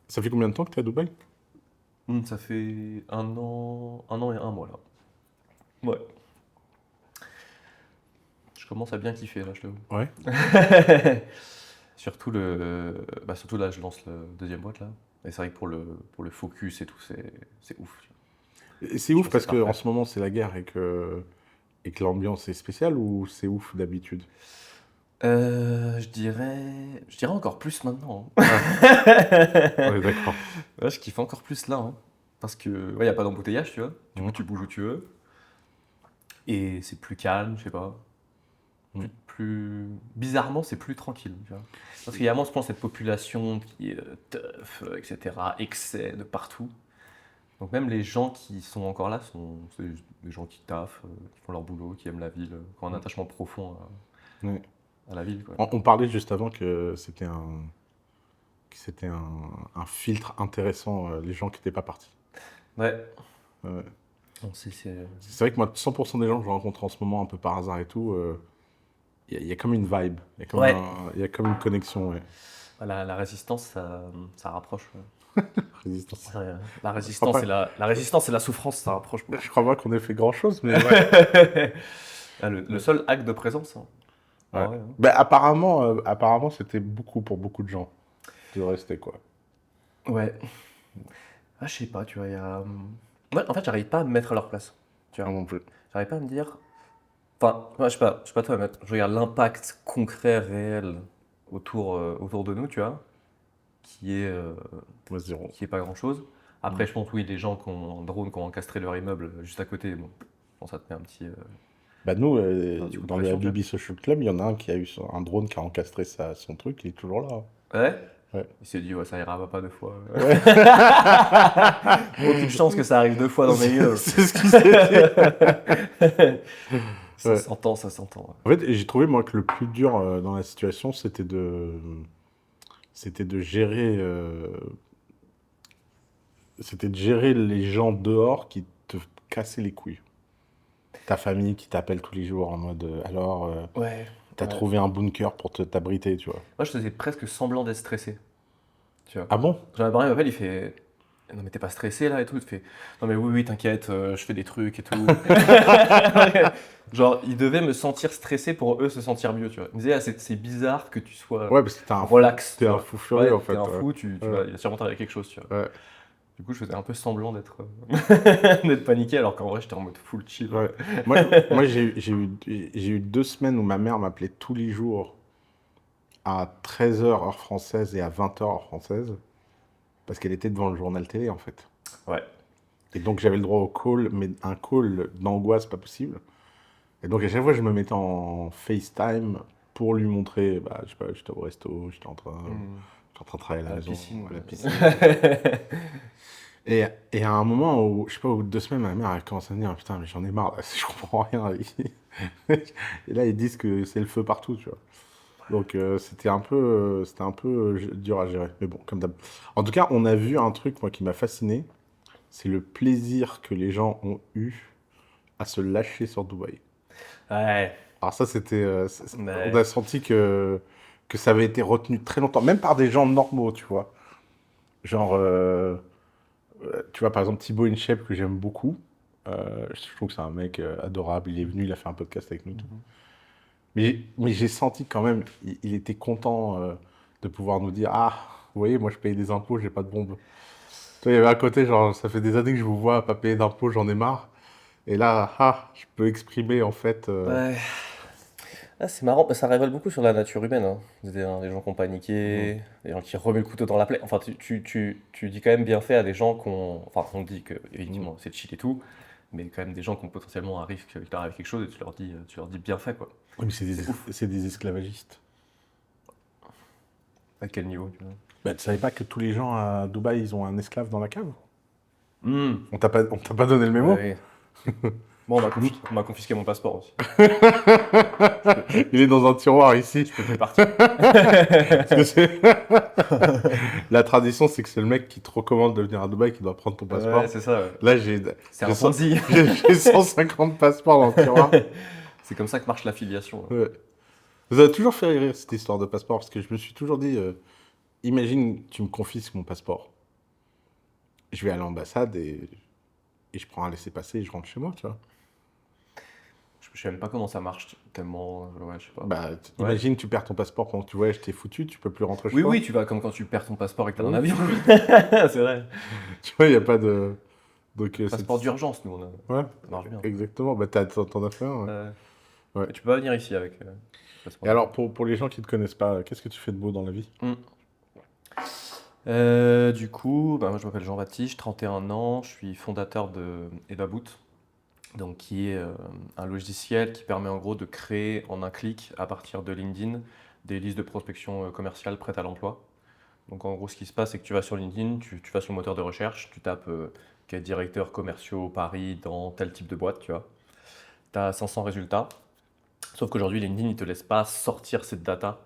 Ça fait combien de temps que t'es à Dubaï? Ça fait 1 an et 1 mois là. Ouais, je commence à bien kiffer là, je t'avoue. Ouais. Surtout là, je lance le deuxième boîte là. Et c'est vrai que pour le focus et tout, c'est ouf. Tu vois. Et c'est Je ouf pense que parce c'est que en parfait. ce moment c'est la guerre et que l'ambiance est spéciale ou c'est ouf d'habitude? Je dirais encore plus maintenant, hein. Ah, ouais, d'accord. Ouais, je kiffe encore plus là, hein. Parce que, ouais, y a pas d'embouteillage, tu vois. Du coup, Mhm. tu bouges où tu veux. Et c'est plus calme, je sais pas. Mhm. Bizarrement, c'est plus tranquille, tu vois. Parce qu'il y a moins, je pense, cette population qui est teuf, etc., excès de partout. Donc même les gens qui sont encore là c'est des gens qui taffent, qui font leur boulot, qui aiment la ville, qui ont un attachement profond Ouais. à la ville, quoi. On parlait juste avant que c'était un filtre intéressant, les gens qui n'étaient pas partis. Ouais, Ouais. on sait, C'est vrai que moi, 100% des gens que je rencontre en ce moment, un peu par hasard et tout, il y a comme une vibe, ouais. il y a comme une connexion, ouais. La résistance, ça rapproche. Ouais. Résistance. Ouais, la Je crois résistance pas, et la résistance et la souffrance, ça rapproche je beaucoup. crois pas qu'on ait fait grand-chose, mais ouais. Ah, le Ouais. seul acte de présence, hein. Ouais. En vrai, hein. Ben, apparemment, c'était beaucoup pour beaucoup de gens de rester, quoi. Ouais. Ah, je sais pas, tu vois, ouais, en fait, j'arrive pas à me mettre à leur place. Tu Moi vois. non plus. J'arrive pas à me dire. Enfin, ouais, je sais pas toi, mais je regarde l'impact concret, réel autour de nous, tu vois, qui est, euh, Moi, zéro. qui est pas grand-chose. Mm. Après, je pense, oui, les gens qui ont un drone, qui ont encastré leur immeuble juste à côté, bon, je pense que ça te met Bah nous, un petit coup de dans le pression, tu Habibi Social Club, il y en a un qui a eu un drone qui a encastré son truc, il est toujours là. vois. Ouais? Ouais. Il s'est dit, ouais, ça ira pas 2 fois. Ouais. Aucune chance que ça arrive 2 fois dans mes immeubles. C'est ce qu'il s'est dit. Ça Ouais. s'entend, ça s'entend. En fait, j'ai trouvé, moi, que le plus dur dans la situation, c'était de gérer, c'était de gérer les gens dehors qui te cassaient les couilles. Ta famille qui t'appelle tous les jours en mode, alors, Ouais, t'as ouais. trouvé un bunker pour t'abriter, tu vois. Moi, je faisais presque semblant d'être stressé, tu vois. Ah bon? J'en ai parlé, il m'appelle, il fait, non mais t'es pas stressé là et tout, il fait, non mais oui, oui, t'inquiète, je fais des trucs et tout. Genre, ils devaient me sentir stressé pour eux se sentir mieux, tu vois. Ils me disaient, ah, c'est bizarre que tu sois Ouais, parce que t'es un fou, relax, t'es tu un vois. fou furieux, Ouais, en t'es fait. un Ouais. fou, tu Ouais. vas, il va sûrement t'arriver quelque chose, tu vois. Ouais. Du coup, je faisais un peu semblant d'être d'être paniqué, alors qu'en vrai, j'étais en mode full chill. Ouais. Moi j'ai eu 2 semaines où ma mère m'appelait tous les jours à 13 h heure française et à 20 h heure française parce qu'elle était devant le journal télé, en fait. Ouais. Et donc j'avais le droit au call, mais un call d'angoisse pas possible. Et donc à chaque fois je me mettais en FaceTime pour lui montrer, bah, je sais pas, j'étais au resto, Hmm. j'étais en train de travailler à À la la maison, piscine, à la quoi. piscine. Et, et à un moment où, je sais pas, au bout de 2 semaines, ma mère elle commence à me dire, putain, mais j'en ai marre, là, je comprends rien. Et là, ils disent que c'est le feu partout, tu vois. Donc c'était un peu dur à gérer. Mais bon, comme d'hab. En tout cas, on a vu un truc, moi, qui m'a fasciné. C'est le plaisir que les gens ont eu à se lâcher sur Dubaï. Ouais. Alors ça, c'était... on Ouais. a senti que ça avait été retenu très longtemps, même par des gens normaux, tu vois. Genre, tu vois, par exemple, Thibaut InShape, que j'aime beaucoup. Je trouve que c'est un mec adorable. Il est venu, il a fait un podcast avec nous. Tout. Mhm. Mais j'ai senti quand même, il était content de pouvoir nous dire, ah, vous voyez, moi je paye des impôts, j'ai pas de bombe. Tu vois, il y avait à côté, genre, ça fait des années que je vous vois pas payer d'impôts, j'en ai marre. Et là, ah, je peux exprimer en fait. Ouais. Ah, c'est marrant, ça révèle beaucoup sur la nature humaine, hein. Des gens qui ont Mm, paniqué, des gens qui remettent le couteau dans la plaie. Enfin, tu dis quand même bien fait à des gens qui ont. Enfin, on dit que, mm. effectivement, c'est chill et tout, mais quand même des gens qui ont potentiellement un risque, qu'il leur arrive quelque chose et tu leur dis bien fait, quoi. Oui, mais C'est ouf. c'est des esclavagistes. À quel niveau, tu vois? Bah, tu savais pas que tous les gens à Dubaï, ils ont un esclave dans la cave? Hmm. On t'a pas donné le mémo? Ouais. Bon, on m'a confisqué mon passeport aussi. Je peux, je, Il est dans un tiroir ici. je peux plus partir. Parce que la tradition, c'est que c'est le mec qui te recommande de venir à Dubaï qui doit prendre ton Ouais, passeport. c'est ça, ouais. Là, C'est j'ai un cent- Ponzi. j'ai 150 passeports dans le tiroir. C'est comme ça que marche l'affiliation, hein. Ouais. Vous avez toujours fait rire cette histoire de passeport parce que je me suis toujours dit, imagine, tu me confisques mon passeport. je vais à l'ambassade et je prends un laissez-passer et je rentre chez moi, tu vois. Je sais même pas comment ça marche, tellement. Ouais, je sais pas. Bah, Ouais. imagine, tu perds ton passeport pendant que tu voyages, t'es foutu, tu peux plus rentrer chez Oui, oui, toi. tu vas comme quand tu perds ton passeport et que t'as un Oui. avion. C'est vrai. Tu vois, il n'y a pas de. Donc, Passeport d'urgence, nous, ouais, ça marche bien. exactement. Bah, t'en as fait un, ouais. Euh, Ouais. mais tu peux pas venir ici avec Et passeport alors, d'urgence. pour les gens qui ne te connaissent pas, qu'est-ce que tu fais de beau dans la vie? Hmm. Du coup, bah, moi je m'appelle Jean-Baptiste, 31 ans, je suis fondateur de Evaboot, donc qui est un logiciel qui permet en gros de créer en un clic à partir de LinkedIn des listes de prospection commerciale prêtes à l'emploi. Donc en gros ce qui se passe c'est que tu vas sur LinkedIn, tu vas sur le moteur de recherche, tu tapes quel directeur commerciaux Paris dans tel type de boîte, tu vois. Tu as 500 résultats, sauf qu'aujourd'hui LinkedIn il te laisse pas sortir cette data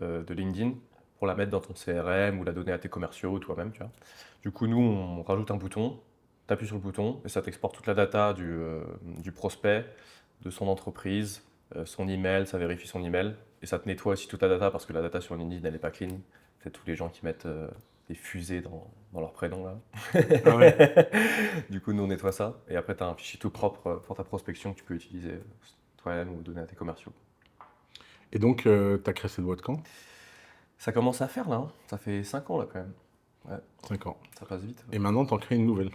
de LinkedIn pour la mettre dans ton CRM ou la donner à tes commerciaux toi-même, tu vois. Du coup, nous, on rajoute un bouton, tu appuies sur le bouton et ça t'exporte toute la data du prospect, de son entreprise, son email, ça vérifie son email et ça te nettoie aussi toute la data parce que la data sur LinkedIn, elle n'est pas clean. C'est tous les gens qui mettent des fusées dans leur prénom là. Ah ouais. Du coup, nous, on nettoie ça et après, tu as un fichier tout propre pour ta prospection que tu peux utiliser toi-même ou donner à tes commerciaux. Et donc, t'as créé cette boîte quand? Ça commence à faire là, hein. Ça fait 5 ans là quand même. Ouais, 5 ans. ça passe vite. Et maintenant, t'en crées une nouvelle.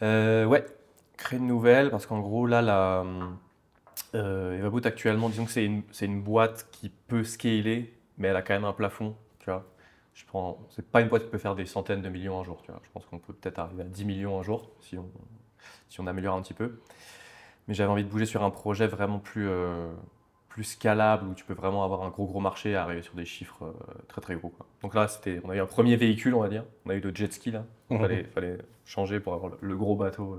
Ouais, créer une nouvelle parce qu'en gros là, Evaboot actuellement, disons que c'est une boîte qui peut scaler, mais elle a quand même un plafond, tu vois. C'est pas une boîte qui peut faire des centaines de millions un jour, tu vois. Je pense qu'on peut peut-être arriver à 10 millions un jour si on améliore un petit peu. Mais j'avais envie de bouger sur un projet vraiment plus scalable où tu peux vraiment avoir un gros marché et arriver sur des chiffres très très gros, quoi. Donc là, on a eu un premier véhicule, on va dire. On a eu le jet ski là. Fallait changer pour avoir le gros bateau,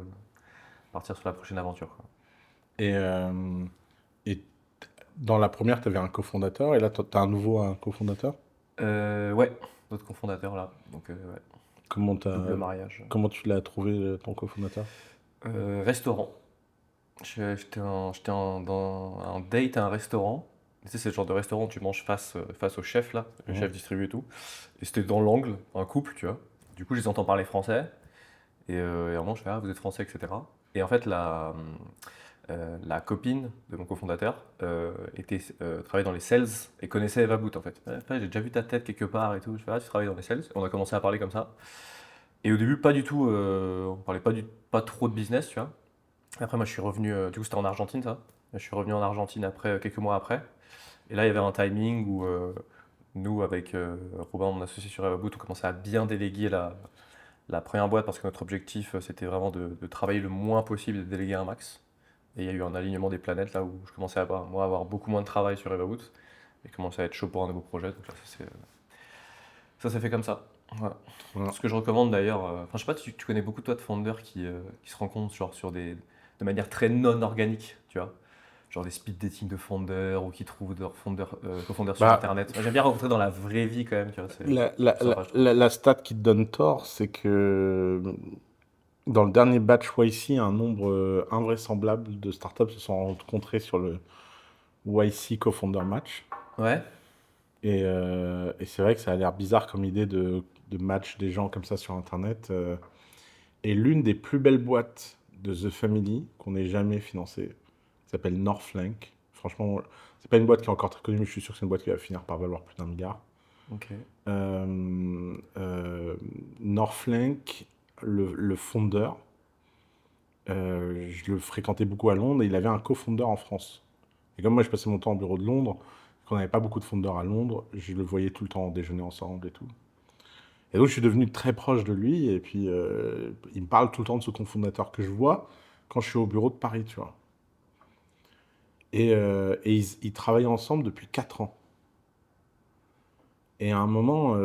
partir sur la prochaine aventure, quoi. Et, euh, et dans la première, t'avais un cofondateur, et là, t'as un nouveau un cofondateur. Ouais, notre cofondateur là. Donc ouais, Comment double mariage. comment tu l'as trouvé, ton cofondateur? Restaurant. Dans un date à un restaurant. Tu sais, c'est le genre de restaurant où tu manges face au chef, là, le Mhm. chef distribue et tout. Et c'était dans l'angle, un couple, tu vois. Du coup, je les entends parler français. Et à un moment, je fais, ah, vous êtes français, etc. Et en fait, la copine de mon cofondateur travaillait dans les sales et connaissait Eva Boot, en fait. Ouais, j'ai déjà vu ta tête quelque part et tout. Je fais, ah, tu travailles dans les sales. On a commencé à parler comme ça. Et au début, pas du tout, on parlait pas trop de business, tu vois. Après, moi, je suis revenu, du coup, c'était en Argentine, ça. Je suis revenu en Argentine après, quelques mois après. Et là, il y avait un timing où nous, avec Robin, mon associé sur Everboot, on commençait à bien déléguer la première boîte parce que notre objectif, c'était vraiment de travailler le moins possible et de déléguer un max. Et il y a eu un alignement des planètes là où je commençais à avoir beaucoup moins de travail sur Everboot et commençais à être chaud pour un nouveau projet. Donc là, ça s'est fait comme ça. Voilà. Voilà. Ce que je recommande d'ailleurs, enfin, je sais pas, tu connais beaucoup toi de founders qui se rencontrent genre de manière très non organique, tu vois, genre des speed dating de founders ou qui trouvent leurs co-founders sur Bah, internet. Moi, j'aime bien rencontrer dans la vraie vie quand même, tu vois, c'est plus sympa, je trouve. la stat qui te donne tort, c'est que dans le dernier batch YC, un nombre invraisemblable de startups se sont rencontrés sur le YC Co-Founder Match. Ouais, Et c'est vrai que ça a l'air bizarre comme idée de match des gens comme ça sur Internet. Et l'une des plus belles boîtes de The Family qu'on ait jamais financée s'appelle Northflank. Franchement, c'est pas une boîte qui est encore très connue, mais je suis sûr que c'est une boîte qui va finir par valoir plus d'1 milliard. ok. Northflank, le fondeur, je le fréquentais beaucoup à Londres et il avait un co-founder en France. Et comme moi, je passais mon temps au bureau de Londres, qu'on n'avait pas beaucoup de founders à Londres, je le voyais tout le temps déjeuner ensemble et tout. Et donc, je suis devenu très proche de lui. Et puis, il me parle tout le temps de ce cofondateur que je vois quand je suis au bureau de Paris, tu vois. Et ils travaillent ensemble depuis 4 ans. Et à un moment,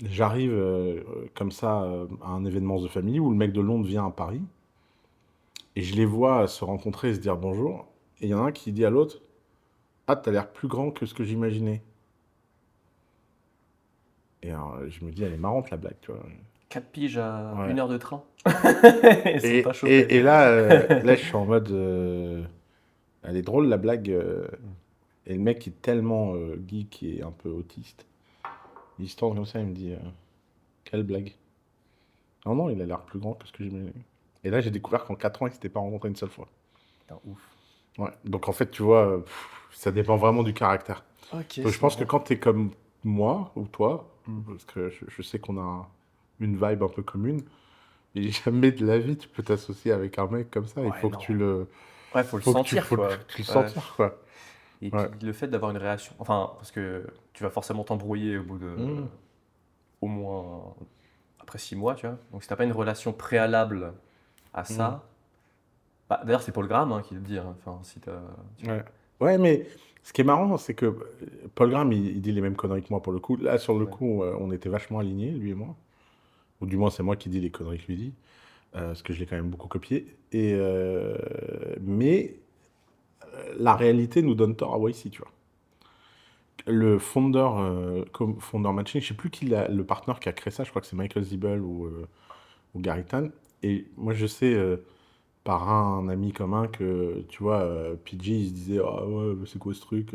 j'arrive comme ça à un événement de famille où le mec de Londres vient à Paris. Et je les vois se rencontrer et se dire bonjour. Et il y en a un qui dit à l'autre, ah, t'as l'air plus grand que ce que j'imaginais. Et alors, je me dis, elle est marrante la blague, tu vois. 4 piges à Ouais. 1 heure de train. Ils sont pas Et, chauffés. et, et là, là, je suis en mode, elle est drôle la blague. Et le mec est tellement geek et un peu autiste. Il se tourne comme ça, il me dit, quelle blague? Non, non, il a l'air plus grand que ce que j'imaginais. Et là, j'ai découvert qu'en 4 ans, il s'était pas rencontré une seule fois. Putain, ouf. Ouais. Donc en fait, tu vois, ça dépend vraiment du caractère. Ok, Donc je c'est pense que marrant. quand tu es comme moi ou toi, Hmm. parce que je sais qu'on a une vibe un peu commune, et jamais de la vie tu peux t'associer avec un mec comme ça. Il Ouais, faut que non. tu le, Ouais, faut le faut que tu, sentir, faut quoi. que tu le Ouais. sentir, quoi. Et Ouais. puis le fait d'avoir une réaction, enfin, parce que tu vas forcément t'embrouiller au bout de Mmh. au moins après 6 mois, tu vois. Donc si t'as pas une relation préalable à Mmh. ça, bah, d'ailleurs c'est Paul Graham hein, qui le dit, hein. Enfin, si t'as, tu vois. Ouais. Ouais, mais ce qui est marrant, c'est que Paul Graham, il dit les mêmes conneries que moi pour le coup. Là, sur le Ouais. coup, on était vachement alignés, lui et moi. Ou du moins, c'est moi qui dis les conneries que lui dit, parce que je l'ai quand même beaucoup copié. Mais la réalité nous donne tort à YC, tu vois. Le founder matching, je sais plus le partenaire qui a créé ça, je crois que c'est Michael Zibel ou Gary Tan. Et moi, je sais par un ami commun que, tu vois, PG, il se disait, ah ouais, mais c'est quoi ce truc?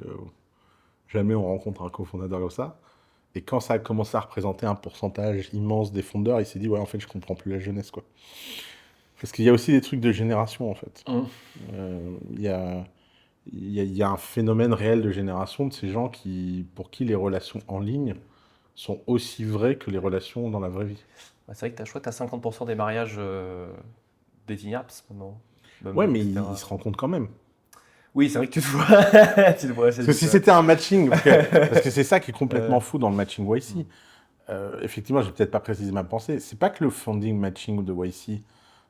Jamais on rencontre un cofondateur comme ça. Et quand ça a commencé à représenter un pourcentage immense des fondeurs, il s'est dit, ouais, en fait, je comprends plus la jeunesse, quoi. Parce qu'il y a aussi des trucs de génération, en fait. Hum. Il y a, il y a un phénomène réel de génération de ces gens pour qui les relations en ligne sont aussi vraies que les relations dans la vraie vie. Bah, c'est vrai que je crois que t'as 50% des mariages dating apps maintenant, Ouais, Bumble, mais ils etc. se rencontrent quand même. Oui, c'est vrai que tu te vois, tu te vois assez Parce que vite. si Ouais. c'était un matching, parce que c'est ça qui est complètement Euh, fou dans le matching YC. hum. Effectivement, j'ai peut-être pas précisé ma pensée. C'est pas que le founding matching de YC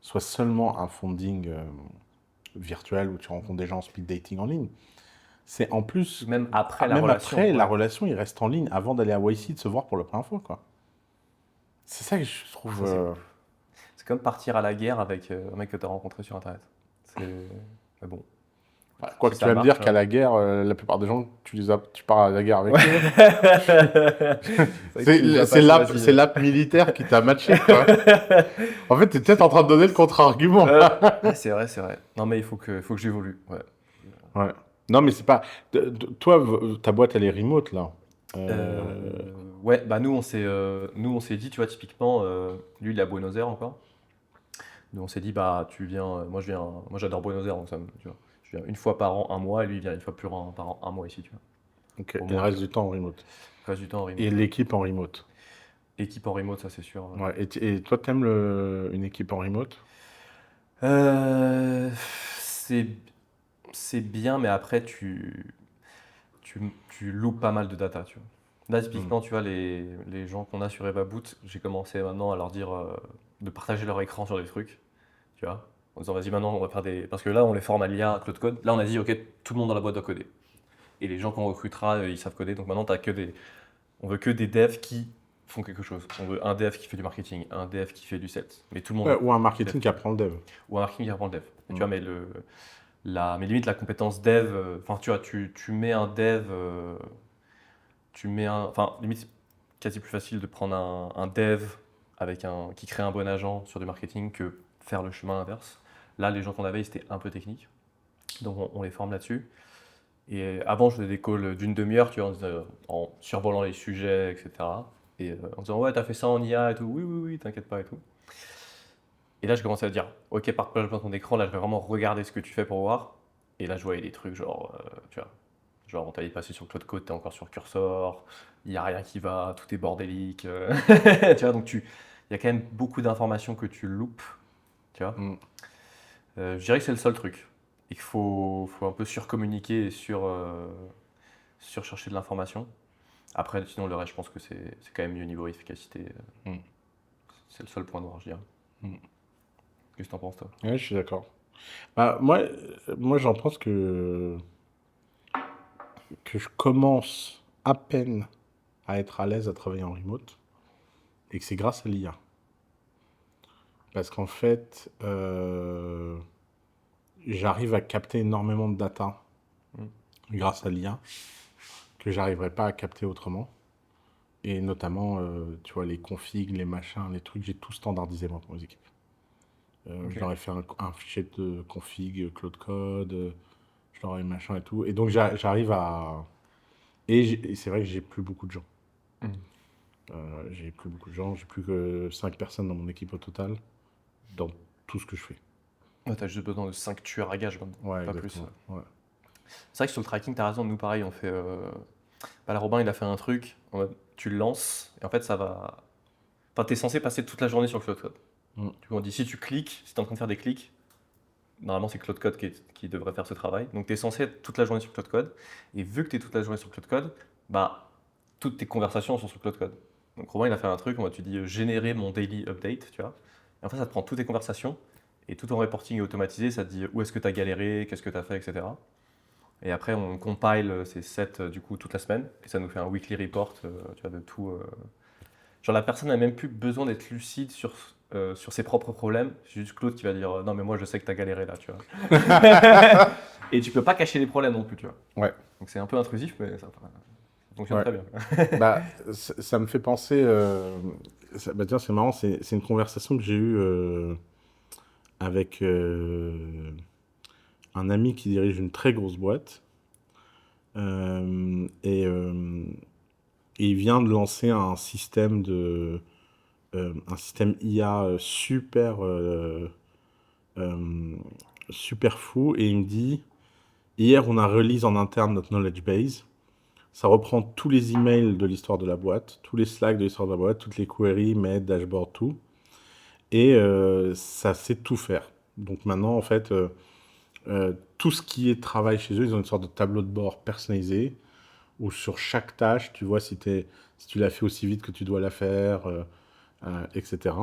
soit seulement un founding virtuel où tu rencontres des gens en speed dating en ligne. C'est en plus, Même après la même relation, après, la ouais. relation, il reste en ligne avant d'aller à Hum. YC de se voir pour la première fois, quoi. C'est ça que je Ah, trouve. ça c'est ouf. C'est comme partir à la guerre avec un mec que t'as rencontré sur internet. C'est. Mais bon, Ouais, écoute, quoi si que tu ça vas me marche, dire qu'à hein. la guerre, la plupart des gens, tu pars à la guerre Ouais. avec eux. C'est vrai que tu les as pas C'est choisis. l'app militaire qui t'a matché, quoi. En fait, t'es peut-être en train de donner le contre-argument. Ouais, c'est vrai, c'est vrai. Non, mais il faut que j'évolue. Ouais. Ouais. Non, mais c'est pas. Toi, ta boîte, elle est remote, là. Ouais, bah nous on s'est dit, tu vois, typiquement, lui il est à Buenos Aires encore. Nous on s'est dit, bah tu viens, moi j'adore Buenos Aires, donc tu vois, je viens une fois par an, un mois, et lui il vient une fois par an, un mois ici, tu vois, Ok. au Et le moins, tu reste vois. du temps en remote. Le reste du temps en Et remote, ouais. l'équipe en remote. Équipe en remote, ça c'est sûr. Ouais. Et toi, t'aimes une équipe en remote? Euh, c'est, c'est bien, mais après tu loupes pas mal de data, tu vois. Là, Hmm. typiquement, tu vois, les gens qu'on a sur EvaBoot, j'ai commencé maintenant à leur dire de partager leur écran sur des trucs, tu vois, en disant vas-y, maintenant on va faire des. Parce que là, on les forme à l'IA, Claude Code. Là, on a dit ok, tout le monde dans la boîte doit coder. Et les gens qu'on recrutera, ils savent coder. Donc maintenant, on veut que des devs qui font quelque chose. On veut un dev qui fait du marketing, un dev qui fait du sales. Mais tout le Ouais, monde. ou un Dev marketing qui qui- apprend le dev. Ou un marketing qui apprend le dev. Mais tu Hmm. vois, mais limite, la compétence dev, enfin, tu vois, tu mets un dev. Enfin, limite, c'est quasi plus facile de prendre un dev qui crée un bon agent sur du marketing que faire le chemin inverse. Là, les gens qu'on avait, ils étaient un peu techniques, donc on les forme là-dessus. Et avant, je faisais des calls d'une demi-heure, tu vois, en survolant les sujets, etc. Et en disant, ouais, t'as fait ça en IA et tout, oui, oui, oui, t'inquiète pas et tout. Et là, je commençais à dire, ok, partage pas ton écran, là, je vais vraiment regarder ce que tu fais pour voir. Et là, je voyais des trucs genre, tu vois, genre, on t'avait passé sur Claude Code, t'es encore sur Cursor, il n'y a rien qui va, tout est bordélique. Tu vois, donc il y a quand même beaucoup d'informations que tu loupes, tu vois. Hmm. Je dirais que c'est le seul truc. Et qu'il faut un peu surcommuniquer et surchercher de l'information. Après, sinon, le reste, je pense que c'est quand même mieux niveau efficacité. Hmm. C'est le seul point noir, je dirais. Hmm. Qu'est-ce que t'en penses, toi? Ouais, je suis d'accord. Bah, moi j'en pense que je commence à peine à être à l'aise à travailler en remote et que c'est grâce à l'IA. Parce qu'en fait, j'arrive à capter énormément de data Mm. grâce à l'IA que j'arriverais pas à capter autrement. Et notamment, tu vois, les configs, les machins, les trucs, j'ai tout standardisé moi pour mes équipes. Je Ok. leur ai fait un fichier de config, Claude Code, je leur ai machin et tout. Et donc j'arrive à. Et c'est vrai que j'ai plus beaucoup de gens. Mm. J'ai plus beaucoup de gens, j'ai plus que 5 personnes dans mon équipe au total, dans tout ce que je fais. Ouais, t'as juste besoin de 5 tueurs à gages maintenant, Ouais, pas plus. exactement. Ouais. C'est vrai que sur le tracking, t'as raison, nous pareil, on fait. Bah, là, Robin, il a fait un truc, en mode, tu le lances, et en fait, ça va. Enfin, t'es censé passer toute la journée sur Cloud Code. Mm. Du coup, on dit, si tu cliques, si t'es en train de faire des clics, normalement, c'est Cloud Code qui devrait faire ce travail. Donc, t'es censé être toute la journée sur Cloud Code, et vu que t'es toute la journée sur Cloud Code, bah, toutes tes conversations sont sur Cloud Code. Donc, Robin, il a fait un truc, on va, tu dis, générer mon daily update, tu vois. Et en fait, ça te prend toutes tes conversations, et tout ton reporting est automatisé, ça te dit où est-ce que t'as galéré, qu'est-ce que t'as fait, etc. Et après, on compile ces sets du coup toute la semaine et ça nous fait un weekly report tu vois, de tout. Genre la personne n'a même plus besoin d'être lucide sur ses propres problèmes. C'est juste Claude qui va dire non mais moi je sais que tu as galéré là, tu vois. Et tu peux pas cacher les problèmes non plus, tu vois. Ouais, Donc c'est un peu intrusif mais ça fonctionne ouais. très bien. Bah, ça me fait penser. Bah, tiens, c'est marrant, c'est une conversation que j'ai eue avec un ami qui dirige une très grosse boîte. Euh, et, euh, et il vient de lancer un système IA euh, super fou. Et il me dit, hier, on a release en interne notre knowledge base. Ça reprend tous les emails de l'histoire de la boîte, tous les Slack de l'histoire de la boîte, toutes les queries, mails, dashboard, tout. Et ça sait tout faire. Donc maintenant, en fait, tout ce qui est travail chez eux, ils ont une sorte de tableau de bord personnalisé où sur chaque tâche, tu vois si tu l'as fait aussi vite que tu dois la faire, etc.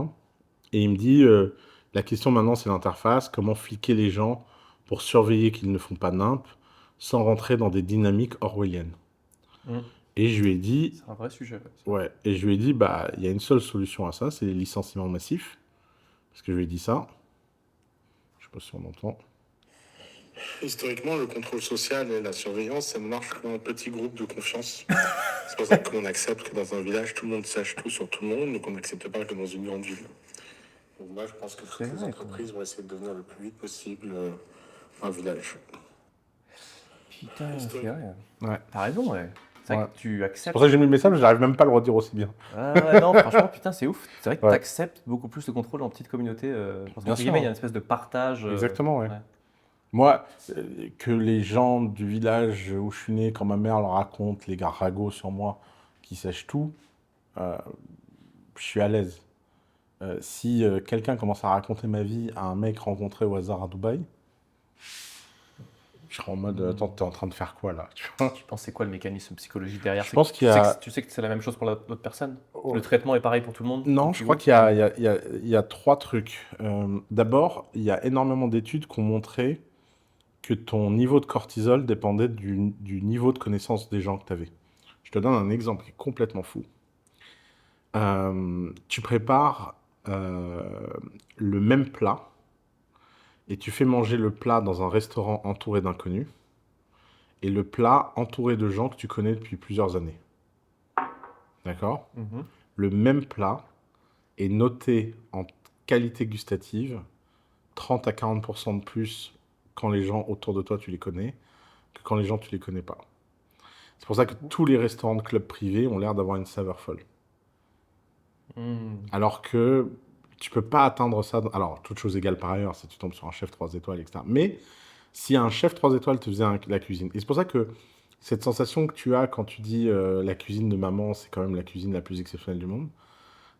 Et il me dit, la question maintenant, c'est l'interface, comment fliquer les gens pour surveiller qu'ils ne font pas nimp sans rentrer dans des dynamiques orwelliennes. Mm. Et je lui ai dit, C'est un vrai sujet. Ça. ouais, et je lui ai dit, bah, il y a une seule solution à ça, c'est les licenciements massifs. Parce que je lui ai dit ça. Je sais pas si on entend. Historiquement, le contrôle social et la surveillance, ça ne marche qu'en petits groupes de confiance. C'est pour ça qu'on accepte que dans un village, tout le monde sache tout sur tout le monde, donc on n'accepte pas que dans une grande ville. Donc moi, je pense que toutes les entreprises vont essayer de devenir le plus vite possible un village. Putain, c'est vrai. Ouais. T'as raison, ouais. C'est vrai Ouais. que tu C'est acceptes. pour ça que j'ai mis le message, j'arrive même pas à le redire aussi bien. Ah ouais, non, franchement, putain, c'est ouf. C'est vrai que Ouais. tu acceptes beaucoup plus le contrôle en petite communauté. Parce Bien qu'entre sûr. guillemets, il y a une espèce de partage. Exactement, ouais. Ouais. Moi, que les gens du village où je suis né, quand ma mère leur raconte les gars ragots sur moi, qui sachent tout, euh, je suis à l'aise. Si quelqu'un commence à raconter ma vie à un mec rencontré au hasard à Dubaï, je serai en mode, attends, t'es en train de faire quoi là, tu vois? Tu penses c'est quoi le mécanisme psychologique derrière? Je C'est que pense qu'il y a... tu sais que c'est la même chose pour l'autre personne? Oh, Le traitement est pareil pour tout le monde au non, je petit crois groupe? qu'il y a, il y a trois trucs. D'abord, il y a énormément d'études qui ont montré que ton niveau de cortisol dépendait du niveau de connaissance des gens que tu avais. Je te donne un exemple qui est complètement fou. Tu prépares le même plat et tu fais manger le plat dans un restaurant entouré d'inconnus et le plat entouré de gens que tu connais depuis plusieurs années. D'accord? Mhm. Le même plat est noté en qualité gustative 30 à 40% de plus quand les gens autour de toi tu les connais que quand les gens tu les connais pas. C'est pour ça que tous les restaurants de clubs privés ont l'air d'avoir une saveur folle. Hmm. Alors que tu peux pas atteindre ça. Alors, toute chose égale par ailleurs, si tu tombes sur un chef 3 étoiles, etc. Mais si un chef 3 étoiles te faisait la cuisine, et c'est pour ça que cette sensation que tu as quand tu dis la cuisine de maman, c'est quand même la cuisine la plus exceptionnelle du monde,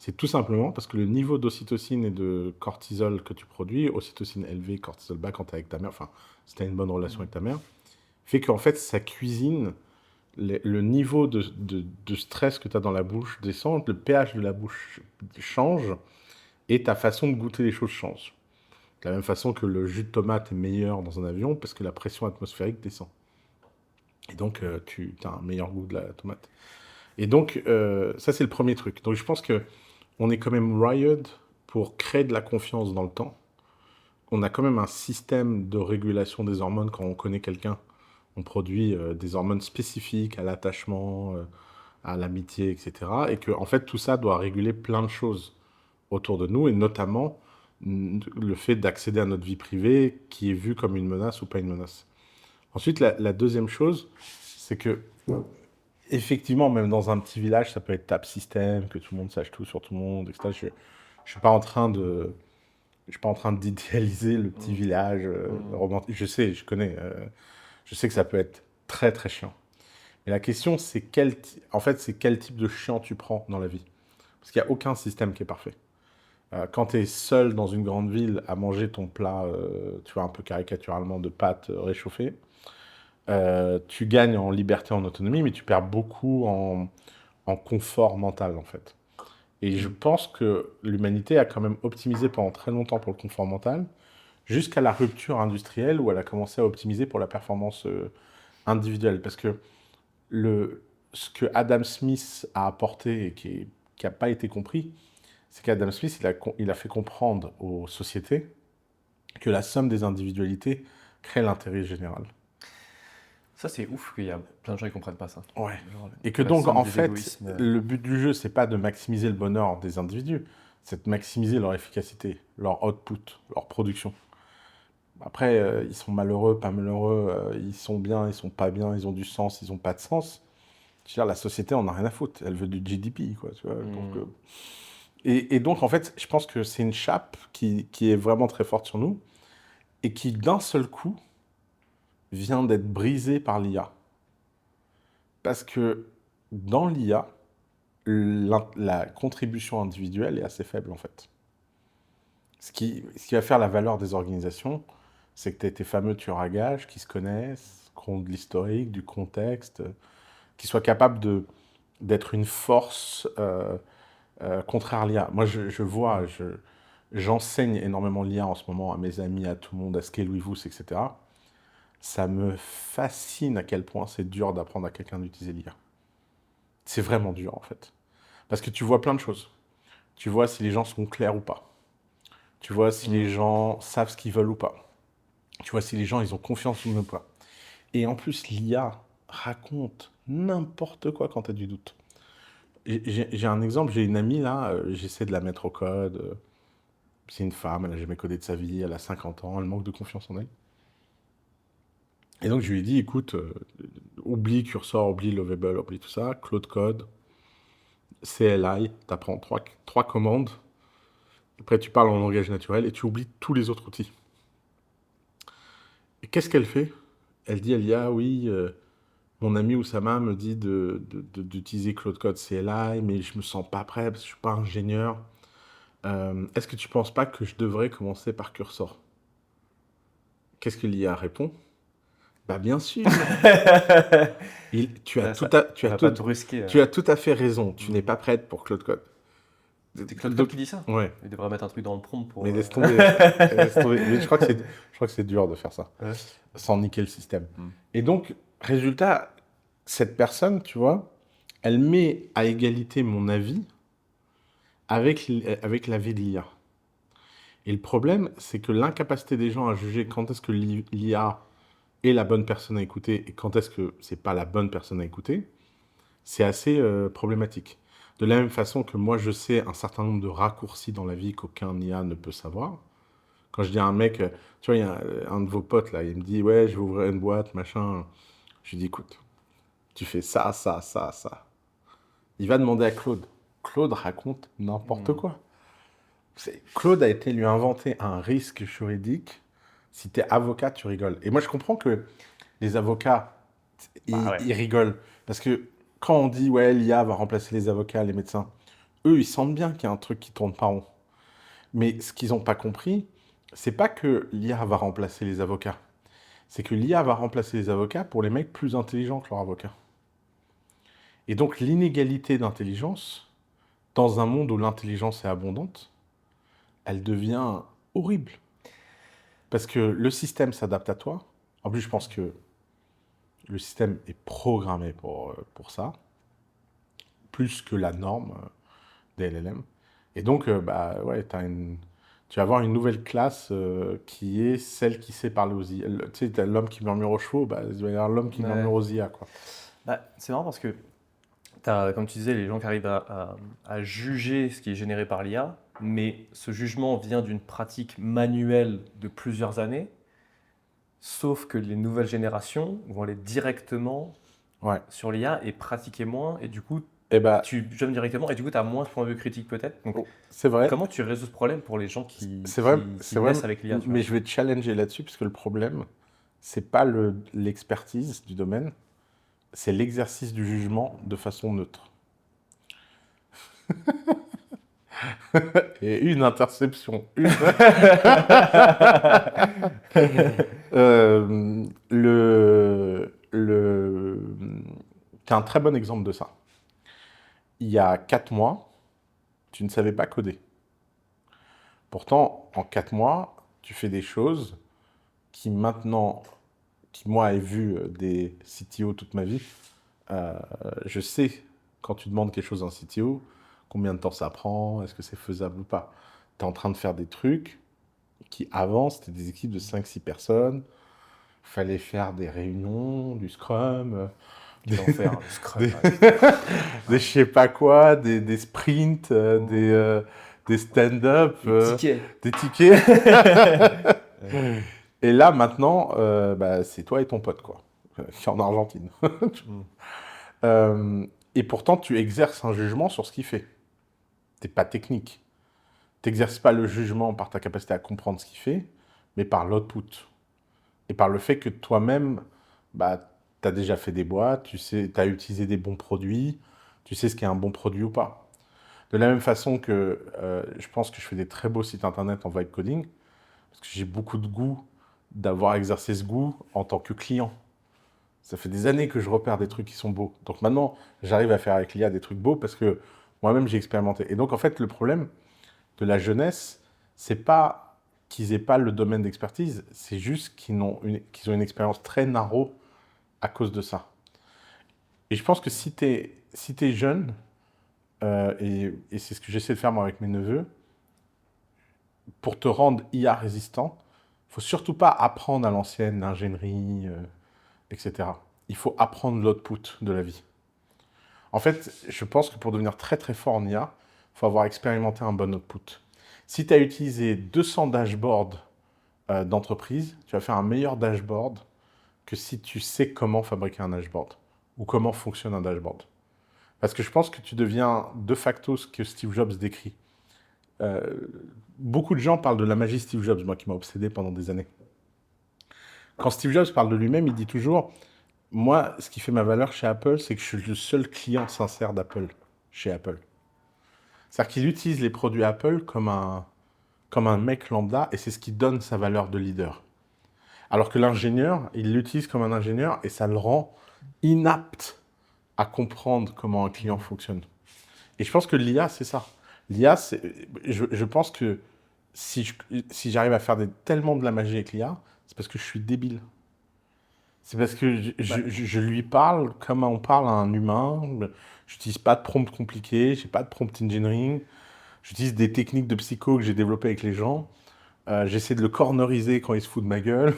c'est tout simplement parce que le niveau d'ocytocine et de cortisol que tu produis, ocytocine élevée, cortisol bas quand tu es avec ta mère, enfin, si tu as une bonne relation avec ta mère, fait qu'en fait, sa cuisine, le niveau de stress que tu as dans la bouche descend, le pH de la bouche change et ta façon de goûter les choses change. De la même façon que le jus de tomate est meilleur dans un avion parce que la pression atmosphérique descend. Et donc, tu as un meilleur goût de la tomate. Et donc, ça, c'est le premier truc. Donc, je pense que on est quand même wired pour créer de la confiance dans le temps. On a quand même un système de régulation des hormones quand on connaît quelqu'un. On produit des hormones spécifiques à l'attachement, à l'amitié, etc. Et que, en fait, tout ça doit réguler plein de choses autour de nous, et notamment le fait d'accéder à notre vie privée qui est vue comme une menace ou pas une menace. Ensuite, la deuxième chose, c'est que effectivement, même dans un petit village, ça peut être tap system, que tout le monde sache tout sur tout le monde, etc. Je suis pas en train de, je suis pas en train d'idéaliser le petit Mm. village Mm. romantique. Je sais, je connais. Je sais que ça peut être très très chiant. Et la question, c'est en fait, c'est quel type de chiant tu prends dans la vie. Parce qu'il n'y a aucun système qui est parfait. Quand tu es seul dans une grande ville à manger ton plat, tu vois, un peu caricaturalement de pâtes réchauffées, tu gagnes en liberté, en autonomie, mais tu perds beaucoup en confort mental, en fait. Et je Mm. pense que l'humanité a quand même optimisé pendant très longtemps pour le confort mental, jusqu'à la rupture industrielle où elle a commencé à optimiser pour la performance individuelle. Parce que ce que Adam Smith a apporté et qui n'a pas été compris, c'est qu'Adam Smith, il a fait comprendre aux sociétés que la somme des individualités crée l'intérêt général. Ça, c'est ouf qu'il y a plein de gens qui comprennent pas ça. Ouais. Genre, Et que la donc, somme en des fait, égoïsmes. le but du jeu, c'est pas de maximiser le bonheur des individus, c'est de maximiser leur efficacité, leur output, leur production. Après, ils sont malheureux, pas malheureux, ils sont bien, ils sont pas bien, ils ont du sens, ils ont pas de sens. Je veux dire, la société en a rien à foutre, elle veut du GDP, quoi, tu vois. Donc, Mm. et donc, en fait, je pense que c'est une chape qui est vraiment très forte sur nous et qui, d'un seul coup, vient d'être brisée par l'IA. Parce que dans l'IA, la contribution individuelle est assez faible, en fait. Ce qui va faire la valeur des organisations, c'est que tu as tes fameux tueurs à gages qui se connaissent, qui ont de l'historique, du contexte, qui soient capables d'être une force contraire à l'IA. Moi, je vois, j'enseigne énormément l'IA en ce moment à mes amis, à tout le monde, à Scale with Vous, etc. Ça me fascine à quel point c'est dur d'apprendre à quelqu'un d'utiliser l'IA. C'est vraiment dur, en fait. Parce que tu vois plein de choses. Tu vois si les gens sont clairs ou pas. Tu vois si les Mm. gens savent ce qu'ils veulent ou pas. Tu vois si les gens, ils ont confiance ou pas. Et en plus, l'IA raconte n'importe quoi quand tu as du doute. J'ai un exemple, j'ai une amie là, j'essaie de la mettre au code. C'est une femme, elle a jamais codé de sa vie, elle a 50 ans, elle manque de confiance en elle. Et donc je lui ai dit, écoute, oublie Cursor, oublie Lovable, oublie tout ça, Claude Code, CLI, t'apprends trois commandes, après tu parles en langage naturel et tu oublies tous les autres outils. Et qu'est-ce qu'elle fait? Elle dit, elle y a, oui, mon ami Oussama me dit d'utiliser Claude Code CLI, mais je me sens pas prêt parce que je suis pas ingénieur. Est-ce que tu penses pas que je devrais commencer par Cursor? Qu'est-ce que l'IA répond? Bah bien sûr. Ça, ça va pas te brusquer. Tu as tout à fait raison. Tu n'es Mm. pas prête pour Claude Code. C'est Claude Code Donc, qui dit ça? ouais. Il devrait mettre un truc dans le prompt Mais pour. laisse tomber. Laisse tomber. Mais je crois que c'est dur de faire ça. Ouais. Sans niquer le système. Mm. Et donc, résultat, cette personne, tu vois, elle met à égalité mon avis avec l'avis de l'IA. Et le problème, c'est que l'incapacité des gens à juger quand est-ce que l'IA est la bonne personne à écouter et quand est-ce que c'est pas la bonne personne à écouter, c'est assez problématique. De la même façon que moi, je sais un certain nombre de raccourcis dans la vie qu'aucun IA ne peut savoir. Quand je dis à un mec, tu vois, il y a un de vos potes là, il me dit, ouais, je vais ouvrir une boîte, machin. Je lui dis, écoute, tu fais ça, ça, ça, ça. Il va demander à Claude. Claude raconte n'importe Mm. quoi. Claude a été lui inventer un risque juridique. Si t'es avocat, tu rigoles. Et moi, je comprends que les avocats, Bah ouais. ils rigolent. Parce que quand on dit, ouais, l'IA va remplacer les avocats, les médecins, eux, ils sentent bien qu'il y a un truc qui tourne pas rond. Mais ce qu'ils n'ont pas compris, c'est pas que l'IA va remplacer les avocats. C'est que l'IA va remplacer les avocats pour les mecs plus intelligents que leurs avocats. Et donc, l'inégalité d'intelligence, dans un monde où l'intelligence est abondante, elle devient horrible. Parce que le système s'adapte à toi. En plus, je pense que le système est programmé pour ça, plus que la norme des LLM. Et donc, bah, ouais, tu vas avoir une nouvelle classe qui est celle qui sait parler aux IA. Tu sais, t'as l'homme qui murmure aux chevaux, bah, il va y avoir l'homme qui murmure Ouais. aux IA, quoi. Bah, c'est marrant parce que t'as, comme tu disais, les gens qui arrivent à juger ce qui est généré par l'IA, mais ce jugement vient d'une pratique manuelle de plusieurs années, sauf que les nouvelles générations vont aller directement Ouais. sur l'IA et pratiquer moins, et du coup, Et bah, tu jumps directement, et du coup, tu as moins ce point de vue critique peut-être. Donc, c'est vrai, comment tu résous ce problème pour les gens qui, c'est vrai, qui, c'est qui vrai, naissent avec l'IA, tu vois? mais je vais te challenger là-dessus, parce que le problème, c'est pas l'expertise du domaine, c'est l'exercice du jugement de façon neutre. Et une interception. Euh, T'as un très bon exemple de ça. Il y a 4 mois, tu ne savais pas coder. Pourtant, en 4 mois, tu fais des choses qui maintenant, qui moi ai vu des CTO toute ma vie, euh, je sais quand tu demandes quelque chose à un CTO, combien de temps ça prend, est-ce que c'est faisable ou pas. Tu es en train de faire des trucs qui avant, c'était des équipes de 5-6 personnes, fallait faire des réunions, du scrum, des, Quel enfer, le Scrum. des, Ouais, putain. des je sais pas quoi, des sprints, des stand-up, Les tickets. des tickets. Ouais. Et là, maintenant, bah, c'est toi et ton pote, quoi. Qui est en Argentine. Mm. Euh, et pourtant, tu exerces un jugement sur ce qu'il fait. T'es pas technique. T'exerces pas le jugement par ta capacité à comprendre ce qu'il fait, mais par l'output. Et par le fait que toi-même, bah, tu as déjà fait des boîtes, tu sais, tu as utilisé des bons produits, tu sais ce qui est un bon produit ou pas. De la même façon que je pense que je fais des très beaux sites internet en vibe coding, parce que j'ai beaucoup de goût d'avoir exercé ce goût en tant que client. Ça fait des années que je repère des trucs qui sont beaux. Donc maintenant, j'arrive à faire avec l'IA des trucs beaux parce que moi-même, j'ai expérimenté. Et donc, en fait, le problème de la jeunesse, c'est pas qu'ils aient pas le domaine d'expertise, c'est juste qu'ils ont une expérience très narrow à cause de ça. Et je pense que si t'es jeune, et c'est ce que j'essaie de faire moi avec mes neveux, pour te rendre IA résistant, faut surtout pas apprendre à l'ancienne l'ingénierie, etc. Il faut apprendre l'output de la vie. En fait, je pense que pour devenir très très fort en IA, il faut avoir expérimenté un bon output. Si tu as utilisé 200 dashboards d'entreprise, tu vas faire un meilleur dashboard que si tu sais comment fabriquer un dashboard ou comment fonctionne un dashboard. Parce que je pense que tu deviens de facto ce que Steve Jobs décrit. Euh, Beaucoup de gens parlent de la magie Steve Jobs, moi qui m'a obsédé pendant des années. Quand Steve Jobs parle de lui-même, il dit toujours, moi, ce qui fait ma valeur chez Apple, c'est que je suis le seul client sincère d'Apple chez Apple. C'est-à-dire qu'il utilise les produits Apple comme un mec lambda et c'est ce qui donne sa valeur de leader. Alors que l'ingénieur, il l'utilise comme un ingénieur et ça le rend inapte à comprendre comment un client fonctionne. Et je pense que l'IA, c'est ça. L'IA, je pense que si j'arrive à faire tellement de la magie avec l'IA, c'est parce que je suis débile. C'est parce que Ouais. je lui parle comme on parle à un humain. Je n'utilise pas de prompt compliqué, j'ai pas de prompt engineering. J'utilise des techniques de psycho que j'ai développées avec les gens. J'essaie de le corneriser quand il se fout de ma gueule.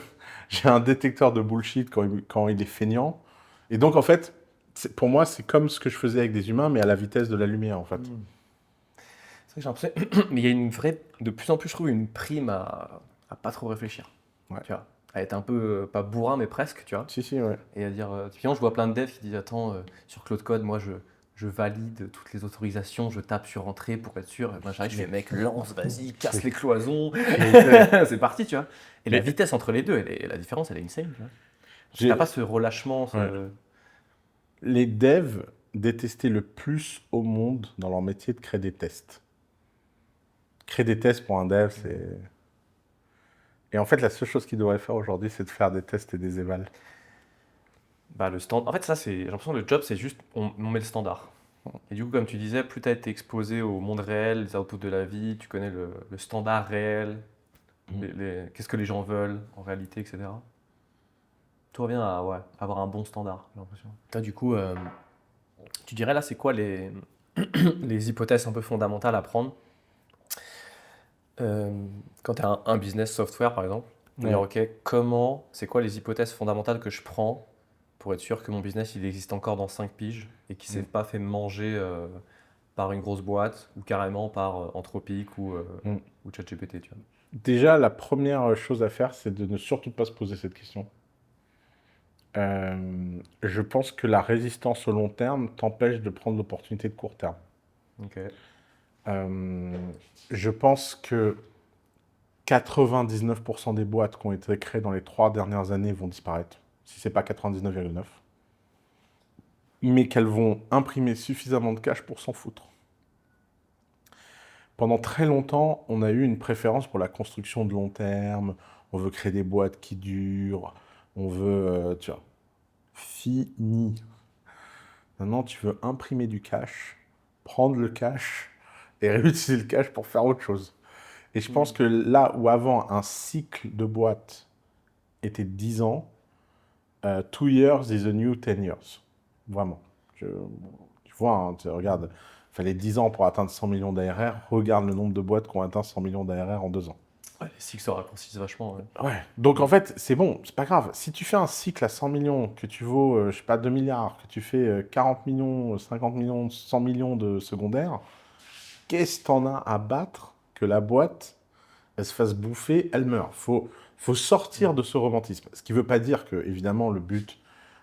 J'ai un détecteur de bullshit quand il est feignant. Et donc, en fait, pour moi, c'est comme ce que je faisais avec des humains, mais à la vitesse de la lumière, en fait. Mm. C'est vrai que j'ai l'impression. Mais il y a une vraie. De plus en plus, je trouve, une prime à pas trop réfléchir. Ouais. Tu vois. À être un peu, pas bourrin, mais presque, tu vois. Si, si, ouais. Et à dire. Typiquement, je vois plein de devs qui disent attends, sur Claude Code, moi, je valide toutes les autorisations, je tape sur entrée pour être sûr. Et moi, j'arrive, je fais mec, lance, vas-y, casse les cloisons. C'est parti, tu vois. Et la Mais vitesse entre les deux, la différence, elle est insane, tu vois. Parce que t'as j'ai- pas ce relâchement, ouais. ce. Les devs détestaient le plus au monde dans leur métier de créer des tests. Créer des tests pour un dev, c'est... Et en fait, la seule chose qu'ils devraient faire aujourd'hui, c'est de faire des tests et des évals. Bah, le stand. En fait, ça, c'est. J'ai l'impression que le job, c'est juste. On met le standard. Et du coup, comme tu disais, plus tu as été exposé au monde réel, les outputs de la vie, tu connais le standard réel, qu'est-ce que les gens veulent en réalité, etc. Tout revient à ouais, avoir un bon standard, j'ai l'impression. Toi, du coup, tu dirais là, c'est quoi les hypothèses un peu fondamentales à prendre quand tu as un business software, par exemple? De dire, Ouais. OK, c'est quoi les hypothèses fondamentales que je prends pour être sûr que mon business, il existe encore dans 5 piges et qu'il ne s'est Mm. pas fait manger par une grosse boîte ou carrément par Anthropic Mm. ou ChatGPT, tu vois. Déjà, la première chose à faire, c'est de ne surtout pas se poser cette question. Je pense que la résistance au long terme t'empêche de prendre l'opportunité de court terme. Ok. Euh, je pense que 99% des boîtes qui ont été créées dans les 3 dernières années vont disparaître, si c'est pas 99,9, mais qu'elles vont imprimer suffisamment de cash pour s'en foutre. Pendant très longtemps, on a eu une préférence pour la construction de long terme, on veut créer des boîtes qui durent, on veut, tu vois, fini. Maintenant, tu veux imprimer du cash, prendre le cash et réutiliser le cash pour faire autre chose. Et je pense Hmm. que là où avant un cycle de boîte était 10 ans, 2 years is the new 10 years. Vraiment. Tu vois, hein, regarde, il fallait 10 ans pour atteindre 100 millions d'ARR. Regarde le nombre de boîtes qui ont atteint 100 millions d'ARR en 2 ans. Ouais, les cycles se raccourcissent vachement. Ouais. Ouais. Donc en Hmm. fait, c'est bon, c'est pas grave. Si tu fais un cycle à 100 millions, que tu vaux, je sais pas, 2 milliards, que tu fais 40 millions, 50 millions, 100 millions de secondaires, qu'est-ce que t'en as à battre que la boîte, elle se fasse bouffer, elle meurt? Faut sortir Hmm. de ce romantisme. Ce qui veut pas dire que, évidemment, le but,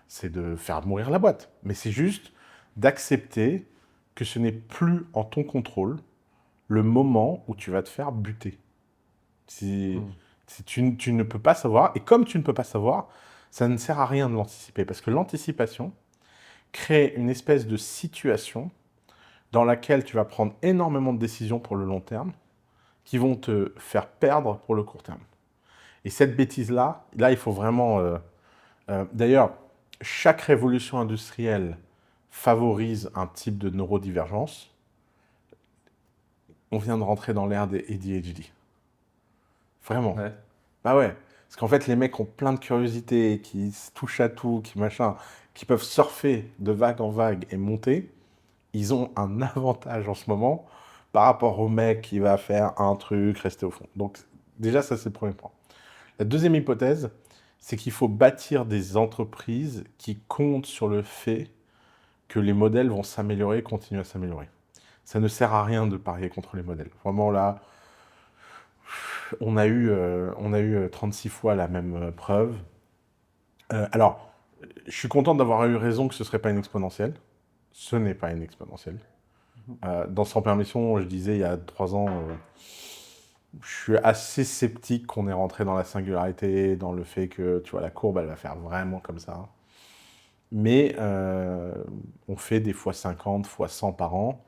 c'est de faire mourir la boîte. Mais c'est juste d'accepter que ce n'est plus en ton contrôle le moment où tu vas te faire buter. Si, Hmm. tu ne peux pas savoir, et comme tu ne peux pas savoir, ça ne sert à rien de l'anticiper, parce que l'anticipation crée une espèce de situation dans laquelle tu vas prendre énormément de décisions pour le long terme, qui vont te faire perdre pour le court terme. Et cette bêtise-là, là, il faut vraiment... d'ailleurs, chaque révolution industrielle favorise un type de neurodivergence. On vient de rentrer dans l'ère des ADHD. Vraiment. Ouais. Bah ouais. Parce qu'en fait, les mecs ont plein de curiosité, qui se touchent à tout, qui machin, qui peuvent surfer de vague en vague et monter. Ils ont un avantage en ce moment par rapport au mec qui va faire un truc, rester au fond. Donc, déjà, ça, c'est le premier point. La deuxième hypothèse, c'est qu'il faut bâtir des entreprises qui comptent sur le fait que les modèles vont s'améliorer et continuer à s'améliorer. Ça ne sert à rien de parier contre les modèles. Vraiment, là, on a eu 36 fois la même preuve. Alors, je suis content d'avoir eu raison que ce ne serait pas une exponentielle. Ce n'est pas une exponentielle. Dans Sans Permission, je disais il y a 3 ans, je suis assez sceptique qu'on est rentré dans la singularité, dans le fait que, tu vois, la courbe, elle va faire vraiment comme ça. Mais on fait des fois 50, fois 100 par an.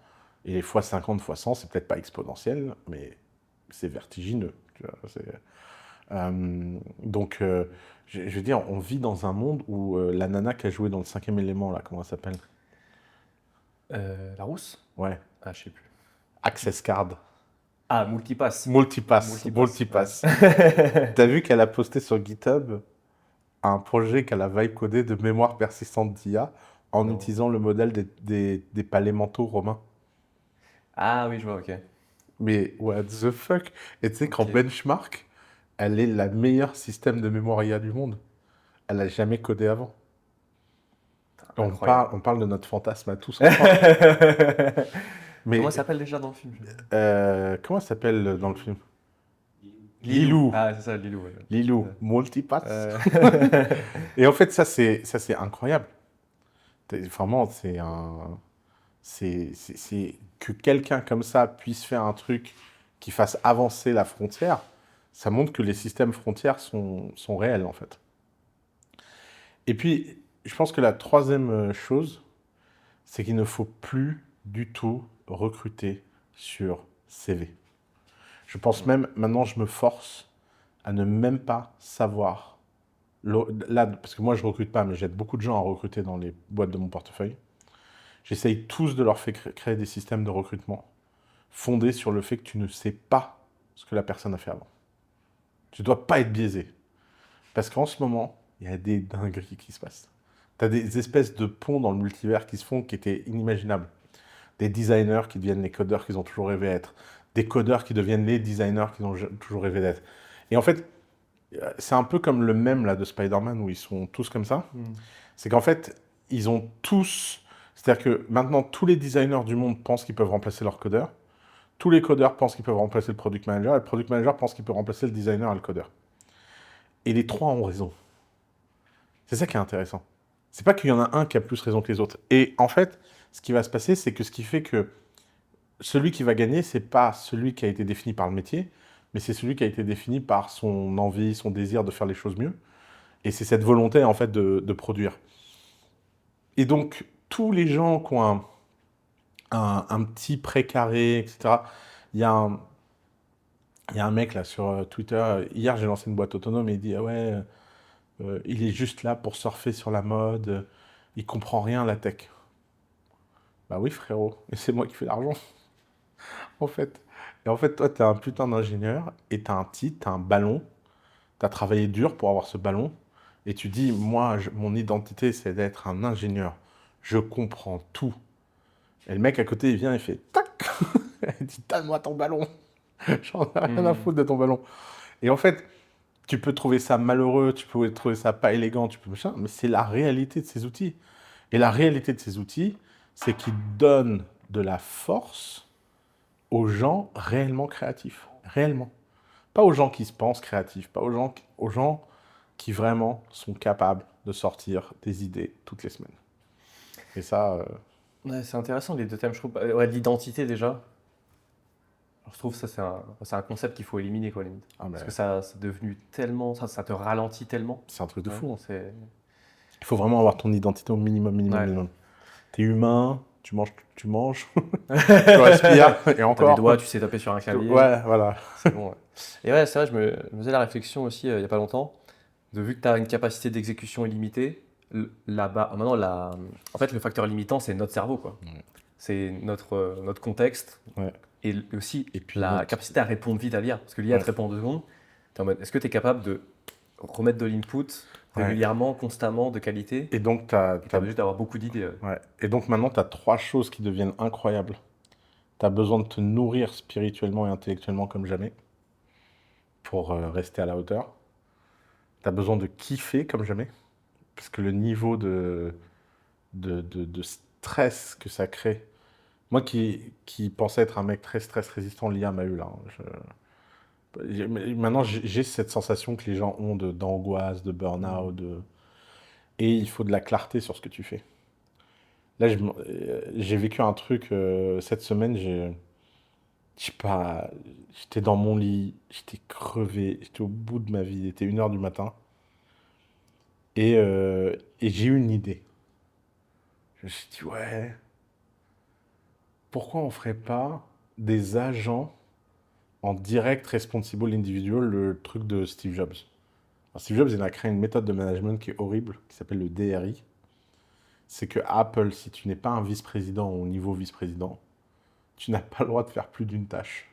Et les fois 50, fois 100, c'est peut-être pas exponentiel, mais c'est vertigineux. Tu vois, donc, je veux dire, on vit dans un monde où la nana qui a joué dans le cinquième élément, là, comment elle s'appelle? La rousse? Ouais, Ah, je sais plus. Access Card. Ah, Multipass. Multipass, Multipass, ouais. Multipass. T'as vu qu'elle a posté sur GitHub un projet qu'elle a vibe codé de mémoire persistante d'IA en Non. utilisant le modèle des palais mentaux romains. Ah oui, je vois, ok. Mais what the fuck? Et tu sais qu'en Ok. benchmark, elle est la meilleure système de mémoire IA du monde. Elle a jamais codé avant. Incroyable. On parle de notre fantasme à tous ensemble. Comment Mais elle s'appelle déjà dans le film? comment elle s'appelle dans le film? Lilou. Lilou. Ah, c'est ça, Lilou. Ouais. Lilou. Ouais. Multipass. Euh, Et en fait, ça c'est incroyable. Vraiment, c'est que quelqu'un comme ça puisse faire un truc qui fasse avancer la frontière. Ça montre que les systèmes frontières sont réels en fait. Et puis, je pense que la troisième chose, c'est qu'il ne faut plus du tout recruter sur CV. Je pense même, maintenant, je me force à ne même pas savoir. Là, parce que moi, je recrute pas, mais j'aide beaucoup de gens à recruter dans les boîtes de mon portefeuille. J'essaye tous de leur faire créer des systèmes de recrutement fondés sur le fait que tu ne sais pas ce que la personne a fait avant. Tu ne dois pas être biaisé. Parce qu'en ce moment, il y a des dingueries qui se passent. Tu as des espèces de ponts dans le multivers qui se font qui étaient inimaginables. Des designers qui deviennent les codeurs qu'ils ont toujours rêvé d'être. Des codeurs qui deviennent les designers qu'ils ont toujours rêvé d'être. Et en fait, c'est un peu comme le mème là, de Spider-Man où ils sont tous comme ça. hmm. C'est qu'en fait, ils ont tous... C'est-à-dire que maintenant, tous les designers du monde pensent qu'ils peuvent remplacer leur codeur. Tous les codeurs pensent qu'ils peuvent remplacer le product manager. Et le product manager pense qu'il peut remplacer le designer et le codeur. Et les trois ont raison. C'est ça qui est intéressant. C'est pas qu'il y en a un qui a plus raison que les autres. Et en fait, ce qui va se passer, c'est que ce qui fait que celui qui va gagner, c'est pas celui qui a été défini par le métier, mais c'est celui qui a été défini par son envie, son désir de faire les choses mieux. Et c'est cette volonté, en fait, de produire. Et donc, tous les gens qui ont un petit précaré, etc. Il y a un, il y a un mec là sur Twitter, hier j'ai lancé une boîte autonome et il dit ah ouais, il est juste là pour surfer sur la mode, il comprend rien à la tech. Bah oui frérot, et c'est moi qui fais l'argent en fait. Et en fait toi t'es un putain d'ingénieur et t'as un titre, t'as un ballon, t'as travaillé dur pour avoir ce ballon et tu dis moi mon identité c'est d'être un ingénieur, je comprends tout. Et le mec à côté il vient et fait tac, il dit donne-moi ton ballon, j'en ai rien à Hmm. foutre de ton ballon. Et en fait tu peux trouver ça malheureux, tu peux trouver ça pas élégant, tu peux machin, mais c'est la réalité de ces outils. Et la réalité de ces outils, c'est qu'ils donnent de la force aux gens réellement créatifs. Réellement. Pas aux gens qui se pensent créatifs, pas aux gens qui vraiment sont capables de sortir des idées toutes les semaines. Et ça, Ouais, c'est intéressant les deux thèmes, je trouve. Ouais, l'identité déjà. Alors, je trouve que ça, c'est un concept qu'il faut éliminer, quoi, limite. ah Parce que ben, ça, c'est devenu tellement. Ça te ralentit tellement. c'est un truc de Ouais, fou, hein. c'est. Il faut vraiment avoir ton identité au minimum, minimum, Ouais. minimum. T'es humain, tu manges, tu respires, et T'as des encore. doigts, tu sais taper sur un clavier. Ouais, voilà. C'est bon, ouais. Et ouais, c'est vrai, je me faisais la réflexion aussi il y a pas longtemps, de vu que tu as une capacité d'exécution illimitée, là-bas, maintenant, en fait, le facteur limitant, c'est notre cerveau, quoi. Ouais. C'est notre contexte Ouais. et aussi Et puis la notre... capacité à répondre vite à l'IA. Parce que l'IA Ouais. te répond en 2 secondes. T'es en mode, est-ce que tu es capable de remettre de l'input Ouais. régulièrement, constamment, de qualité? Et donc, Et capable juste d'avoir beaucoup d'idées. ouais. Et donc maintenant, tu as trois choses qui deviennent incroyables. Tu as besoin de te nourrir spirituellement et intellectuellement comme jamais pour rester à la hauteur. Tu as besoin de kiffer comme jamais, parce que le niveau de stress que ça crée. Moi qui pensais être un mec très stress résistant, l'IA m'a eu là, hein. Maintenant, j'ai cette sensation que les gens ont d'angoisse, de burn-out, Mhm. et il faut de la clarté sur ce que tu fais. Là, j'ai vécu un truc cette semaine. Je sais pas, j'étais dans mon lit, j'étais crevé, j'étais au bout de ma vie. Il était 1 h du matin et j'ai eu une idée. Je me suis dit, ouais, pourquoi on ferait pas des agents en direct responsible individual, le truc de Steve Jobs. Alors, Steve Jobs, il a créé une méthode de management qui est horrible, qui s'appelle le DRI. C'est que Apple, si tu n'es pas un vice-président ou au niveau vice-président, tu n'as pas le droit de faire plus d'une tâche.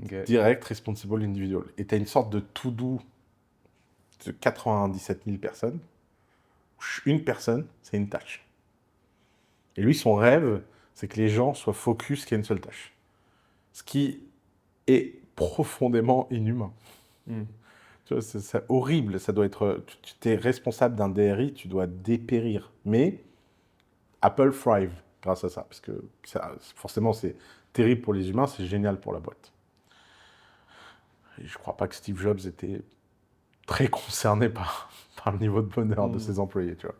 Ok. Direct, responsible, individual. Et tu as une sorte de to-do de 97 000 personnes. Une personne, c'est une tâche. Et lui, son rêve, c'est que les gens soient focus qu'il y a une seule tâche. Ce qui est profondément inhumain. Hmm. Tu vois, c'est horrible. Ça doit être. Tu es responsable d'un DRI, tu dois dépérir. Mais Apple thrive grâce à ça. Parce que forcément, c'est terrible pour les humains, c'est génial pour la boîte. Et je crois pas que Steve Jobs était très concerné par le niveau de bonheur de Hmm. ses employés, tu vois.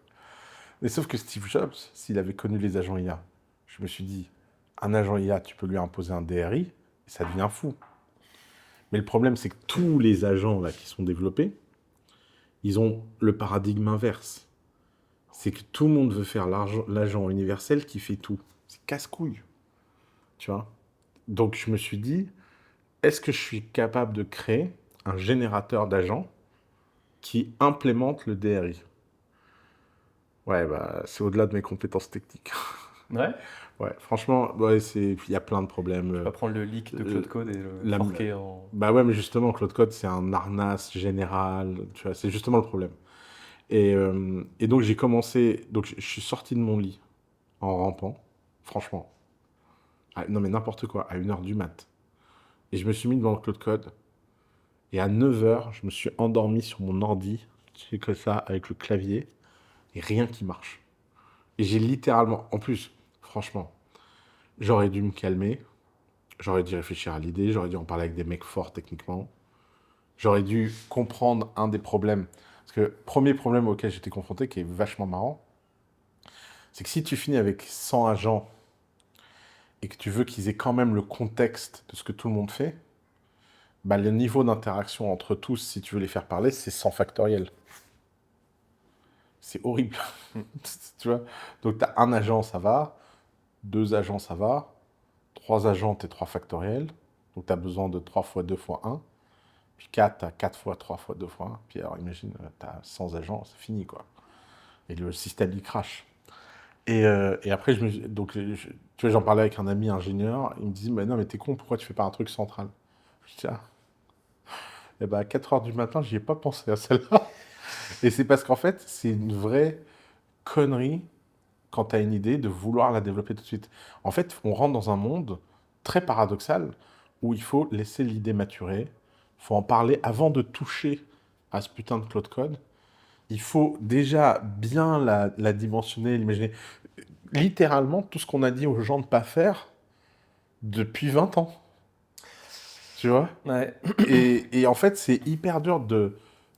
Mais sauf que Steve Jobs, s'il avait connu les agents IA, je me suis dit, un agent IA, tu peux lui imposer un DRI, et ça devient fou. Mais le problème, c'est que tous les agents là qui sont développés, ils ont le paradigme inverse. C'est que tout le monde veut faire l'agent universel qui fait tout. C'est casse-couille, tu vois. Donc je me suis dit, est-ce que je suis capable de créer un générateur d'agents qui implémente le DRI? Ouais, bah, c'est au-delà de mes compétences techniques. Ouais. Ouais, franchement, ouais, il y a plein de problèmes. Tu vas prendre le leak de Claude Code et le La- forquer en. Bah ouais, mais justement, Claude Code, c'est un arnasse général, tu vois, c'est justement le problème. Et donc j'ai commencé, donc je suis sorti de mon lit en rampant, franchement. Non mais n'importe quoi, à 1 h du mat. Et je me suis mis devant le Claude Code, et à 9 h, je me suis endormi sur mon ordi, c'est que ça, avec le clavier, et rien qui marche. Et j'ai littéralement, en plus, franchement, j'aurais dû me calmer, j'aurais dû réfléchir à l'idée, j'aurais dû en parler avec des mecs forts techniquement, j'aurais dû comprendre un des problèmes. Parce que premier problème auquel j'étais confronté, qui est vachement marrant, c'est que si tu finis avec 100 agents et que tu veux qu'ils aient quand même le contexte de ce que tout le monde fait, bah, le niveau d'interaction entre tous, si tu veux les faire parler, c'est 100 factoriel. C'est horrible. Tu vois? Donc, tu as un agent, ça va. Deux agents, ça va. Trois agents, t'es 3 factoriel. Donc, tu as besoin de 3 fois 2 fois 1. Puis 4, tu as 4 fois 3 fois 2 fois 1. Puis alors, imagine, tu as 100 agents, c'est fini, quoi. Et le système, il crache. Et après, donc, tu vois, j'en parlais avec un ami ingénieur. Il me disait, mais non, mais t'es con, pourquoi tu fais pas un truc central? Je dis, ah, et ben, à 4 heures du matin, j'y ai pas pensé à celle-là. Et c'est parce qu'en fait, c'est une vraie connerie quand tu as une idée de vouloir la développer tout de suite. En fait, on rentre dans un monde très paradoxal où il faut laisser l'idée maturer, il faut en parler avant de toucher à ce putain de Claude Code. Il faut déjà bien la dimensionner, l'imaginer. Littéralement, tout ce qu'on a dit aux gens de ne pas faire depuis 20 ans. Tu vois? Ouais. Et en fait, c'est hyper dur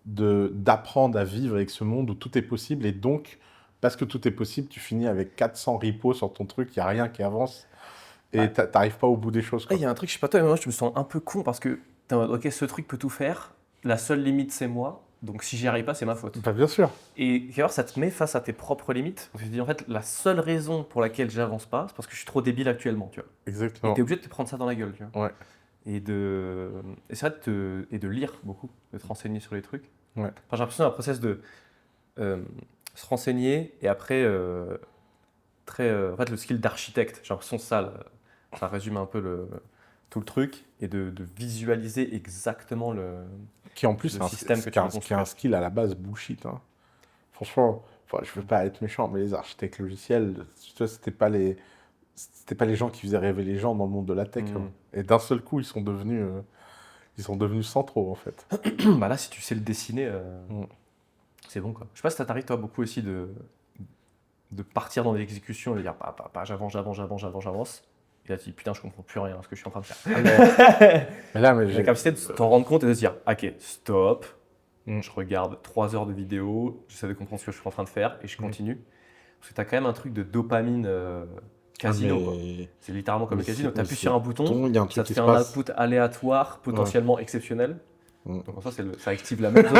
d'apprendre à vivre avec ce monde où tout est possible. Et donc, parce que tout est possible, tu finis avec 400 repos sur ton truc, il n'y a rien qui avance. Et Ouais. t'arrives pas au bout des choses, Il quoi. y a un truc, je sais pas toi, mais moi je me sens un peu con parce que t'es en mode, ok, ce truc peut tout faire, la seule limite c'est moi, donc si j'y arrive pas, c'est ma faute. Bah, bien sûr. Et quelque part, ça te met face à tes propres limites. Donc, tu te dis, en fait, la seule raison pour laquelle j'avance pas, c'est parce que je suis trop débile actuellement, tu vois. Et Exactement. t'es obligé de te prendre ça dans la gueule, tu vois. Ouais. Et c'est vrai de lire beaucoup, de te renseigner sur les trucs. Ouais. Enfin, j'ai l'impression d'un process de euh, se renseigner et après, en fait, le skill d'architecte, j'ai l'impression que ça résume un peu tout le truc et de visualiser exactement Qui en plus, le c'est système que tu veux qui est un construire. skill à la base bullshit, hein. Franchement, enfin, je veux pas être méchant, mais les architectes logiciels, tu vois, c'était pas les gens qui faisaient rêver les gens dans le monde de la tech, hein. Mm. Et d'un seul coup, ils sont devenus centraux, en fait. Bah là, si tu sais le dessiner, Mm. c'est bon quoi. Je sais pas si ça t'arrive toi beaucoup aussi de partir dans l'exécution et de dire j'avance. Et là tu dis putain je comprends plus rien à ce que je suis en train de faire. Ah, mais là, mais La capacité de t'en rendre compte et de se dire ok stop, je regarde 3 heures de vidéo, j'essaie de comprendre ce que je suis en train de faire et je continue. Parce que t'as quand même un truc de dopamine casino quoi. C'est littéralement comme le casino, tu appuies sur un bouton, il y a un ça truc te qui fait se un passe. output aléatoire, potentiellement exceptionnel. Mm. Donc en soi ça active la même zone.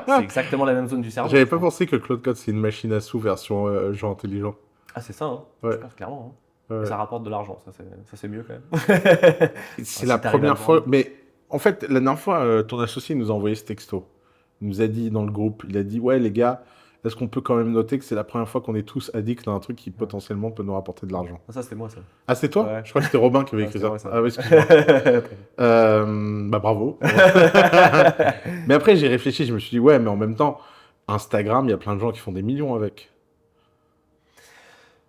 C'est exactement la même zone du cerveau. J'avais pas justement. pensé que Claude Code, c'est une machine à sous version genre intelligent. Ah, c'est ça, hein. Ouais. Je pense clairement. Hein. Ouais. Et ça rapporte de l'argent, ça c'est mieux quand même. C'est Si la t'arrives à le première fois. vendre. Mais en fait, la dernière fois, ton associé nous a envoyé ce texto. Il nous a dit dans le groupe, il a dit, ouais les gars, est-ce qu'on peut quand même noter que c'est la première fois qu'on est tous addicts à un truc qui potentiellement peut nous rapporter de l'argent? Ah, ça c'était moi ça. Ah, c'est toi? Ouais. Je crois que c'était Robin qui avait Ouais, écrit c'était ça. moi, ça. Ah oui, excuse-moi. Bah bravo. Mais après, j'ai réfléchi, je me suis dit, ouais, mais en même temps, Instagram, il y a plein de gens qui font des millions avec.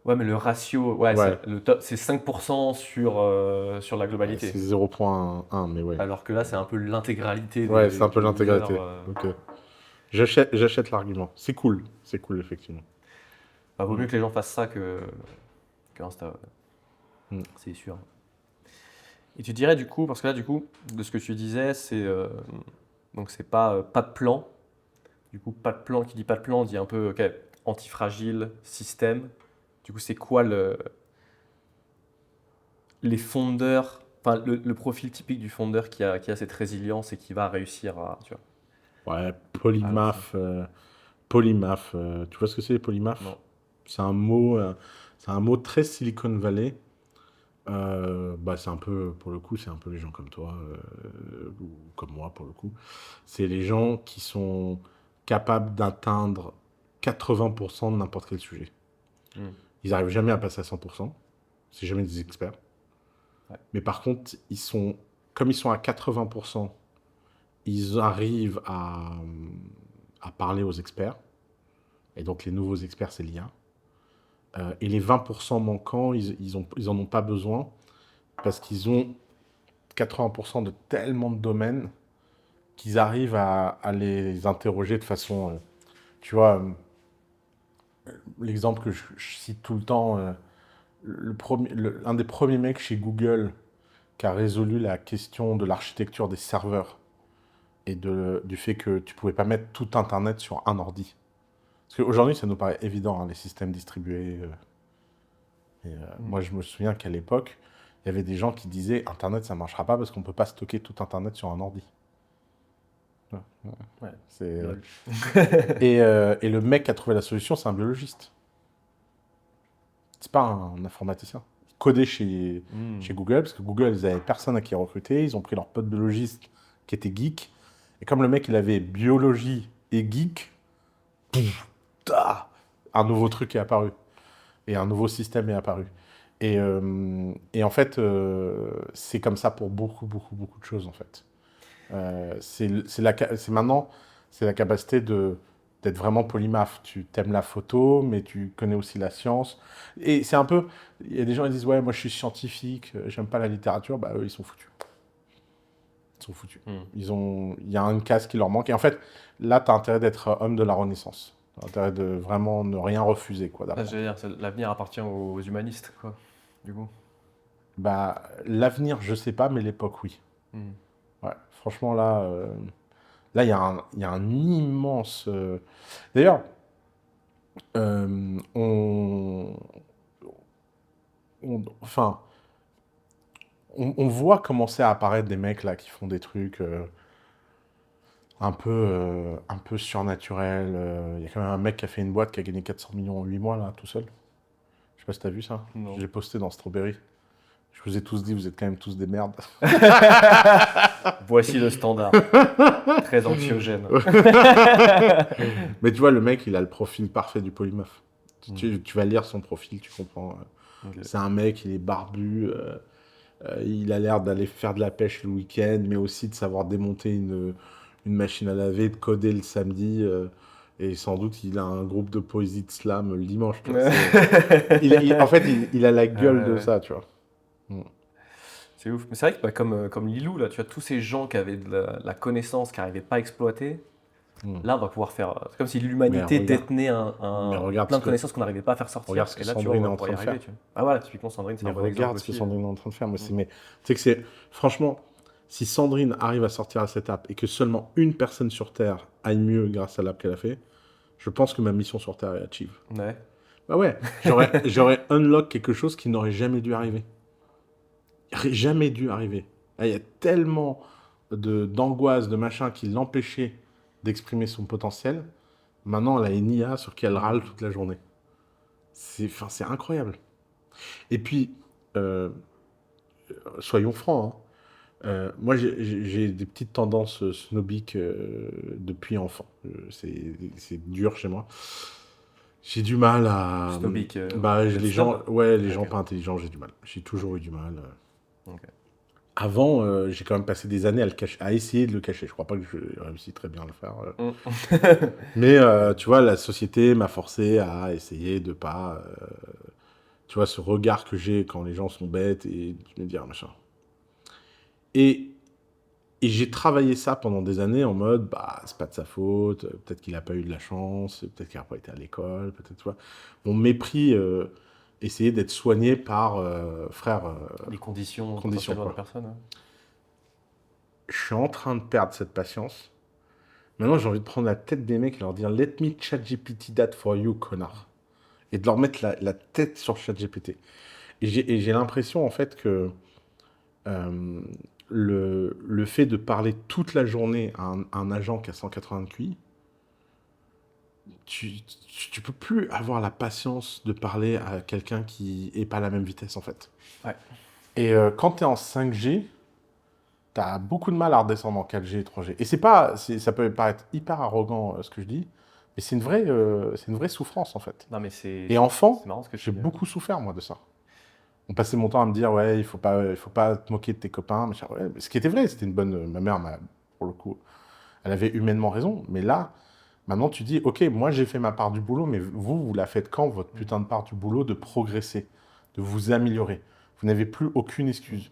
Ouais, mais le ratio, ouais, Ouais, le top, c'est 5% sur la ouais, globalité. c'est 0,1, mais ouais. Alors que là, c'est un peu l'intégralité Ouais, c'est un peu des users. l'intégralité. Donc, j'achète l'argument. C'est cool, effectivement. Bah, vaut mieux que les gens fassent ça que Insta. Ouais. Mm. C'est sûr. Et tu dirais du coup, parce que là, du coup, de ce que tu disais, donc c'est pas de plan. Du coup, pas de plan, qui dit pas de plan, dit un peu ok, antifragile, système. Du coup, c'est quoi les fondeurs, enfin le profil typique du fondeur qui a cette résilience et qui va réussir à, tu vois, Ouais, à lancer. polymath. Tu vois ce que c'est, les polymaths? Non. C'est un mot très Silicon Valley. Bah, c'est un peu, pour le coup, c'est un peu les gens comme toi, ou comme moi, pour le coup. C'est les gens qui sont capables d'atteindre 80% de n'importe quel sujet. Hmm. Ils n'arrivent jamais à passer à 100%. C'est jamais des experts. Ouais. Mais par contre, comme ils sont à 80%, ils arrivent à parler aux experts. Et donc, les nouveaux experts, c'est l'IA. Et les 20% manquants, ils en ont pas besoin parce qu'ils ont 80% de tellement de domaines qu'ils arrivent à les interroger de façon... tu vois, l'exemple que je cite tout le temps, un des premiers mecs chez Google qui a résolu la question de l'architecture des serveurs et du fait que tu pouvais pas mettre tout Internet sur un ordi. Parce qu'aujourd'hui, ça nous paraît évident, hein, les systèmes distribués. Moi, je me souviens qu'à l'époque, il y avait des gens qui disaient Internet, ça marchera pas parce qu'on peut pas stocker tout Internet sur un ordi. Ouais, ouais. Ouais. C'est, Lol. et le mec qui a trouvé la solution, c'est un biologiste. C'est pas un informaticien. Il codait chez Google, parce que Google, ils avaient personne à qui recruter. Ils ont pris leur pote biologiste qui était geek. Et comme le mec, il avait biologie et geek, ah, un nouveau truc est apparu. Et un nouveau système est apparu. Et en fait, c'est comme ça pour beaucoup, beaucoup, beaucoup de choses, en fait. C'est maintenant, c'est la capacité d'être vraiment polymathe. Tu t'aimes la photo, mais tu connais aussi la science. Et c'est un peu, il y a des gens qui disent, ouais, moi je suis scientifique, j'aime pas la littérature. Bah eux, ils sont foutus. Ils sont foutus. Il y a une case qui leur manque. Et en fait, là, tu as intérêt d'être homme de la Renaissance. Tu as intérêt de vraiment ne rien refuser, quoi, Ah, d'apprendre. j'allais dire, l'avenir appartient aux humanistes, quoi, du coup. Bah, l'avenir, je sais pas, mais l'époque, oui. Hmm. Ouais, franchement, là, il y a un immense. D'ailleurs, euh, on, enfin, on voit commencer à apparaître des mecs là qui font des trucs un peu surnaturels. Il y a quand même un mec qui a fait une boîte qui a gagné 400 millions en 8 mois là, tout seul. Je sais pas si t'as vu ça. Non. Je l'ai posté dans Strawberry. Je vous ai tous dit, vous êtes quand même tous des merdes. Voici le standard. Très anxiogène. Mais tu vois, le mec, il a le profil parfait du polymorphe. Mm. Tu vas lire son profil, tu comprends. Ok. C'est un mec, il est barbu, il a l'air d'aller faire de la pêche le week-end, mais aussi de savoir démonter une machine à laver, de coder le samedi. Et sans doute, il a un groupe de poésie de slam le dimanche. Tu vois. En fait, il a la gueule de Ouais. ça, tu vois. C'est ouf. Mais c'est vrai que bah, comme Lilou, là, tu vois, tous ces gens qui avaient de la connaissance, qui n'arrivaient pas à exploiter, Mm. là, on va pouvoir faire. C'est comme si Mais l'humanité regarde, détenait mais regarde plein ce de que, connaissances qu'on n'arrivait pas à faire sortir. regarde ce que Et là, tu vois, on Sandrine est va en pouvoir train y de arriver. faire. Tu vois. Ah voilà, typiquement, Sandrine, c'est Mais un bon exemple regarde ce que aussi. Sandrine est en train de faire. Mais tu sais que c'est. Franchement, si Sandrine arrive à sortir à cette app et que seulement une personne sur Terre aille mieux grâce à l'app qu'elle a fait, je pense que ma mission sur Terre est achieve. Ouais. Bah ouais, j'aurais unlock quelque chose qui n'aurait jamais dû arriver. Jamais dû arriver. Là, il y a tellement d'angoisse, de machin qui l'empêchait d'exprimer son potentiel. Maintenant, elle a une IA sur qui elle râle toute la journée. C'est incroyable. Et puis, euh, soyons francs, hein, moi, j'ai des petites tendances snobiques depuis enfant. C'est dur chez moi. J'ai du mal à. Snobique. Bah, Vous êtes les gens, snob? ouais, les gens Ok. pas intelligents, j'ai du mal. J'ai toujours eu du mal. Ok. Avant, j'ai quand même passé des années à le cacher, à essayer de le cacher. Je crois pas que j'ai réussi très bien à le faire. Mais tu vois, la société m'a forcé à essayer de pas. Tu vois, ce regard que j'ai quand les gens sont bêtes et de me dire machin. Et Et j'ai travaillé ça pendant des années en mode, bah, c'est pas de sa faute, peut-être qu'il a pas eu de la chance, peut-être qu'il a pas été à l'école, peut-être, tu vois. Mon mépris essayait d'être soigné par, frère, Les conditions conditions, potentiellement de la quoi. personne. Hein. Je suis en train de perdre cette patience. Maintenant, j'ai envie de prendre la tête des mecs et leur dire, let me ChatGPT that for you, connard. Et de leur mettre la tête sur ChatGPT. Et j'ai l'impression, en fait, que euh, le fait de parler toute la journée à un agent qui a 180 de QI, tu peux plus avoir la patience de parler à quelqu'un qui est pas à la même vitesse, en fait. Ouais. Et quand tu es en 5G, tu as beaucoup de mal à redescendre en 4G et 3G. Et c'est pas, ça peut paraître hyper arrogant ce que je dis, mais c'est une vraie souffrance, en fait. Non, mais c'est Et enfant, c'est marrant ce que tu j'ai dis. beaucoup souffert, moi, de ça. On passait mon temps à me dire, ouais, il faut pas te moquer de tes copains. Machin. Ouais, ce qui était vrai, c'était une bonne. Ma mère, pour le coup, elle avait humainement raison. Mais là, maintenant, tu dis, ok, moi, j'ai fait ma part du boulot, mais vous la faites quand, votre putain de part du boulot, de progresser, de vous améliorer. Vous n'avez plus aucune excuse.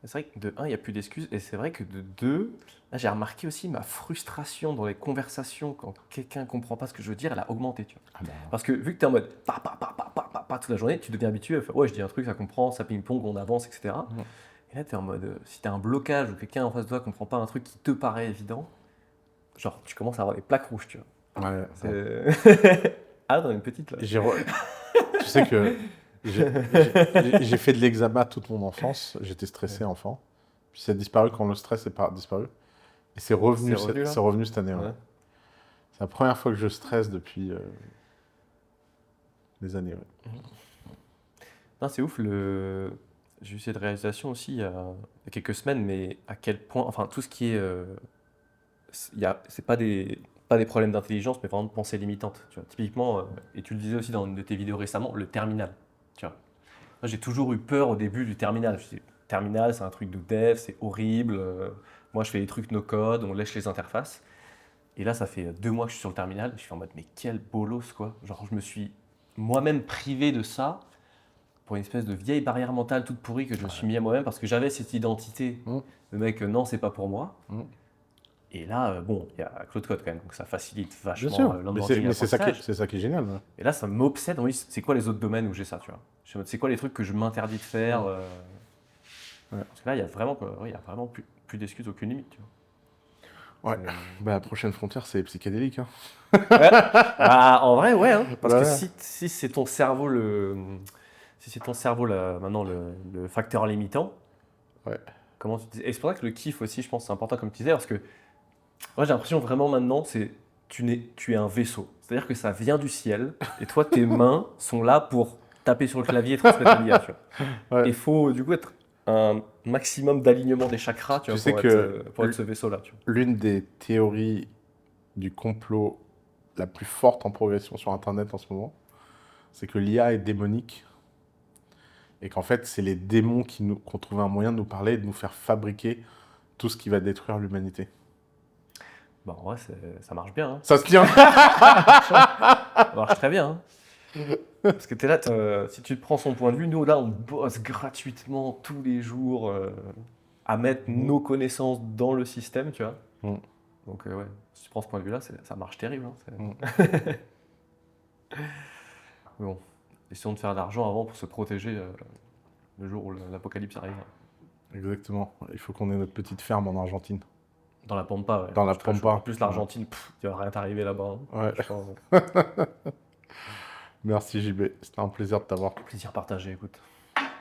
C'est vrai que de un, il n'y a plus d'excuses. Et c'est vrai que de deux, là, j'ai remarqué aussi ma frustration dans les conversations quand quelqu'un ne comprend pas ce que je veux dire, elle a augmenté. Tu vois. Ah bah, Parce que vu que tu es en mode toute la journée, tu deviens habitué à faire ouais, je dis un truc, ça comprend, ça ping-pong, on avance, etc. Mhm. Et là, tu es en mode si tu as un blocage ou quelqu'un en face de toi ne comprend pas un truc qui te paraît évident, genre, tu commences à avoir des plaques rouges, tu vois. Ouais. Ah, t'en as une petite là. Tu sais que j'ai fait de l'eczéma toute mon enfance. J'étais stressé enfant. Puis ça a disparu quand le stress est disparu. Et c'est revenu, C'est revenu là? c'est revenu cette année. Ouais. Ouais. C'est la première fois que je stresse depuis des années. Ouais. Non, c'est ouf, j'ai eu cette réalisation aussi il y a quelques semaines, mais à quel point, enfin, tout ce qui est. C'est pas des problèmes d'intelligence, mais vraiment de pensée limitante. Tu vois. Typiquement, et tu le disais aussi dans une de tes vidéos récemment, le terminal. Tu vois. Moi, j'ai toujours eu peur au début du terminal. Je dis, terminal, c'est un truc de dev, c'est horrible. Moi, je fais des trucs no-code, on lèche les interfaces. Et là, ça fait 2 mois que je suis sur le terminal. Je suis en mode, mais quel bolos, quoi. Genre, je me suis moi-même privé de ça pour une espèce de vieille barrière mentale toute pourrie que je me suis mis à moi-même parce que j'avais cette identité Mmh. de mec, non, c'est pas pour moi. Mmh. Et là, bon, il y a Claude Code quand même, donc ça facilite Bien vachement sûr. Mais l'onboarding et c'est l'apprentissage. ça qui est génial. Ouais. Et là, ça m'obsède. Oui, c'est quoi les autres domaines où j'ai ça, tu vois? Je suis en mode, c'est quoi les trucs que je m'interdis de faire Ouais. Parce que là, il y a vraiment, il y a vraiment plus d'excuses, aucune limite, tu vois. Ouais. Bah, la prochaine frontière, c'est psychédélique. Hein. Ouais. Ah, en vrai, ouais, hein, parce que Ouais. si c'est ton cerveau si c'est ton cerveau maintenant le facteur limitant, Ouais. comment tu dis? Et c'est pour ça que le kiff aussi, je pense, c'est important comme tu disais, parce que moi j'ai l'impression vraiment maintenant, tu es un vaisseau. C'est-à-dire que ça vient du ciel, et toi tes mains sont là pour taper sur le clavier et transmettre à l'IA, tu vois. Et Ouais. il faut du coup être un maximum d'alignement des chakras, tu Tu vois, sais que pour être ce vaisseau-là, tu vois. l'une des théories du complot la plus forte en progression sur Internet en ce moment, c'est que l'IA est démonique et qu'en fait, c'est les démons qui ont trouvé un moyen de nous parler et de nous faire fabriquer tout ce qui va détruire l'humanité. Bah, en vrai, ça marche bien, hein. Ça se tient. Ça marche très bien, hein. Parce que t'es là, si tu prends son point de vue, nous là on bosse gratuitement tous les jours à mettre nos connaissances dans le système, tu vois. Mm. Donc ouais, si tu prends ce point de vue là, ça marche terrible, hein. Mais bon, essayons de faire de l'argent avant pour se protéger le jour où l'apocalypse arrive. Exactement. Il faut qu'on ait notre petite ferme en Argentine. Dans la Pampa, ouais. Dans la C'est très chaud. Pampa. En plus l'Argentine, il va rien t'arriver là-bas, hein. Ouais. Franchement, Merci JB. C'était un plaisir de t'avoir. plaisir partagé, écoute.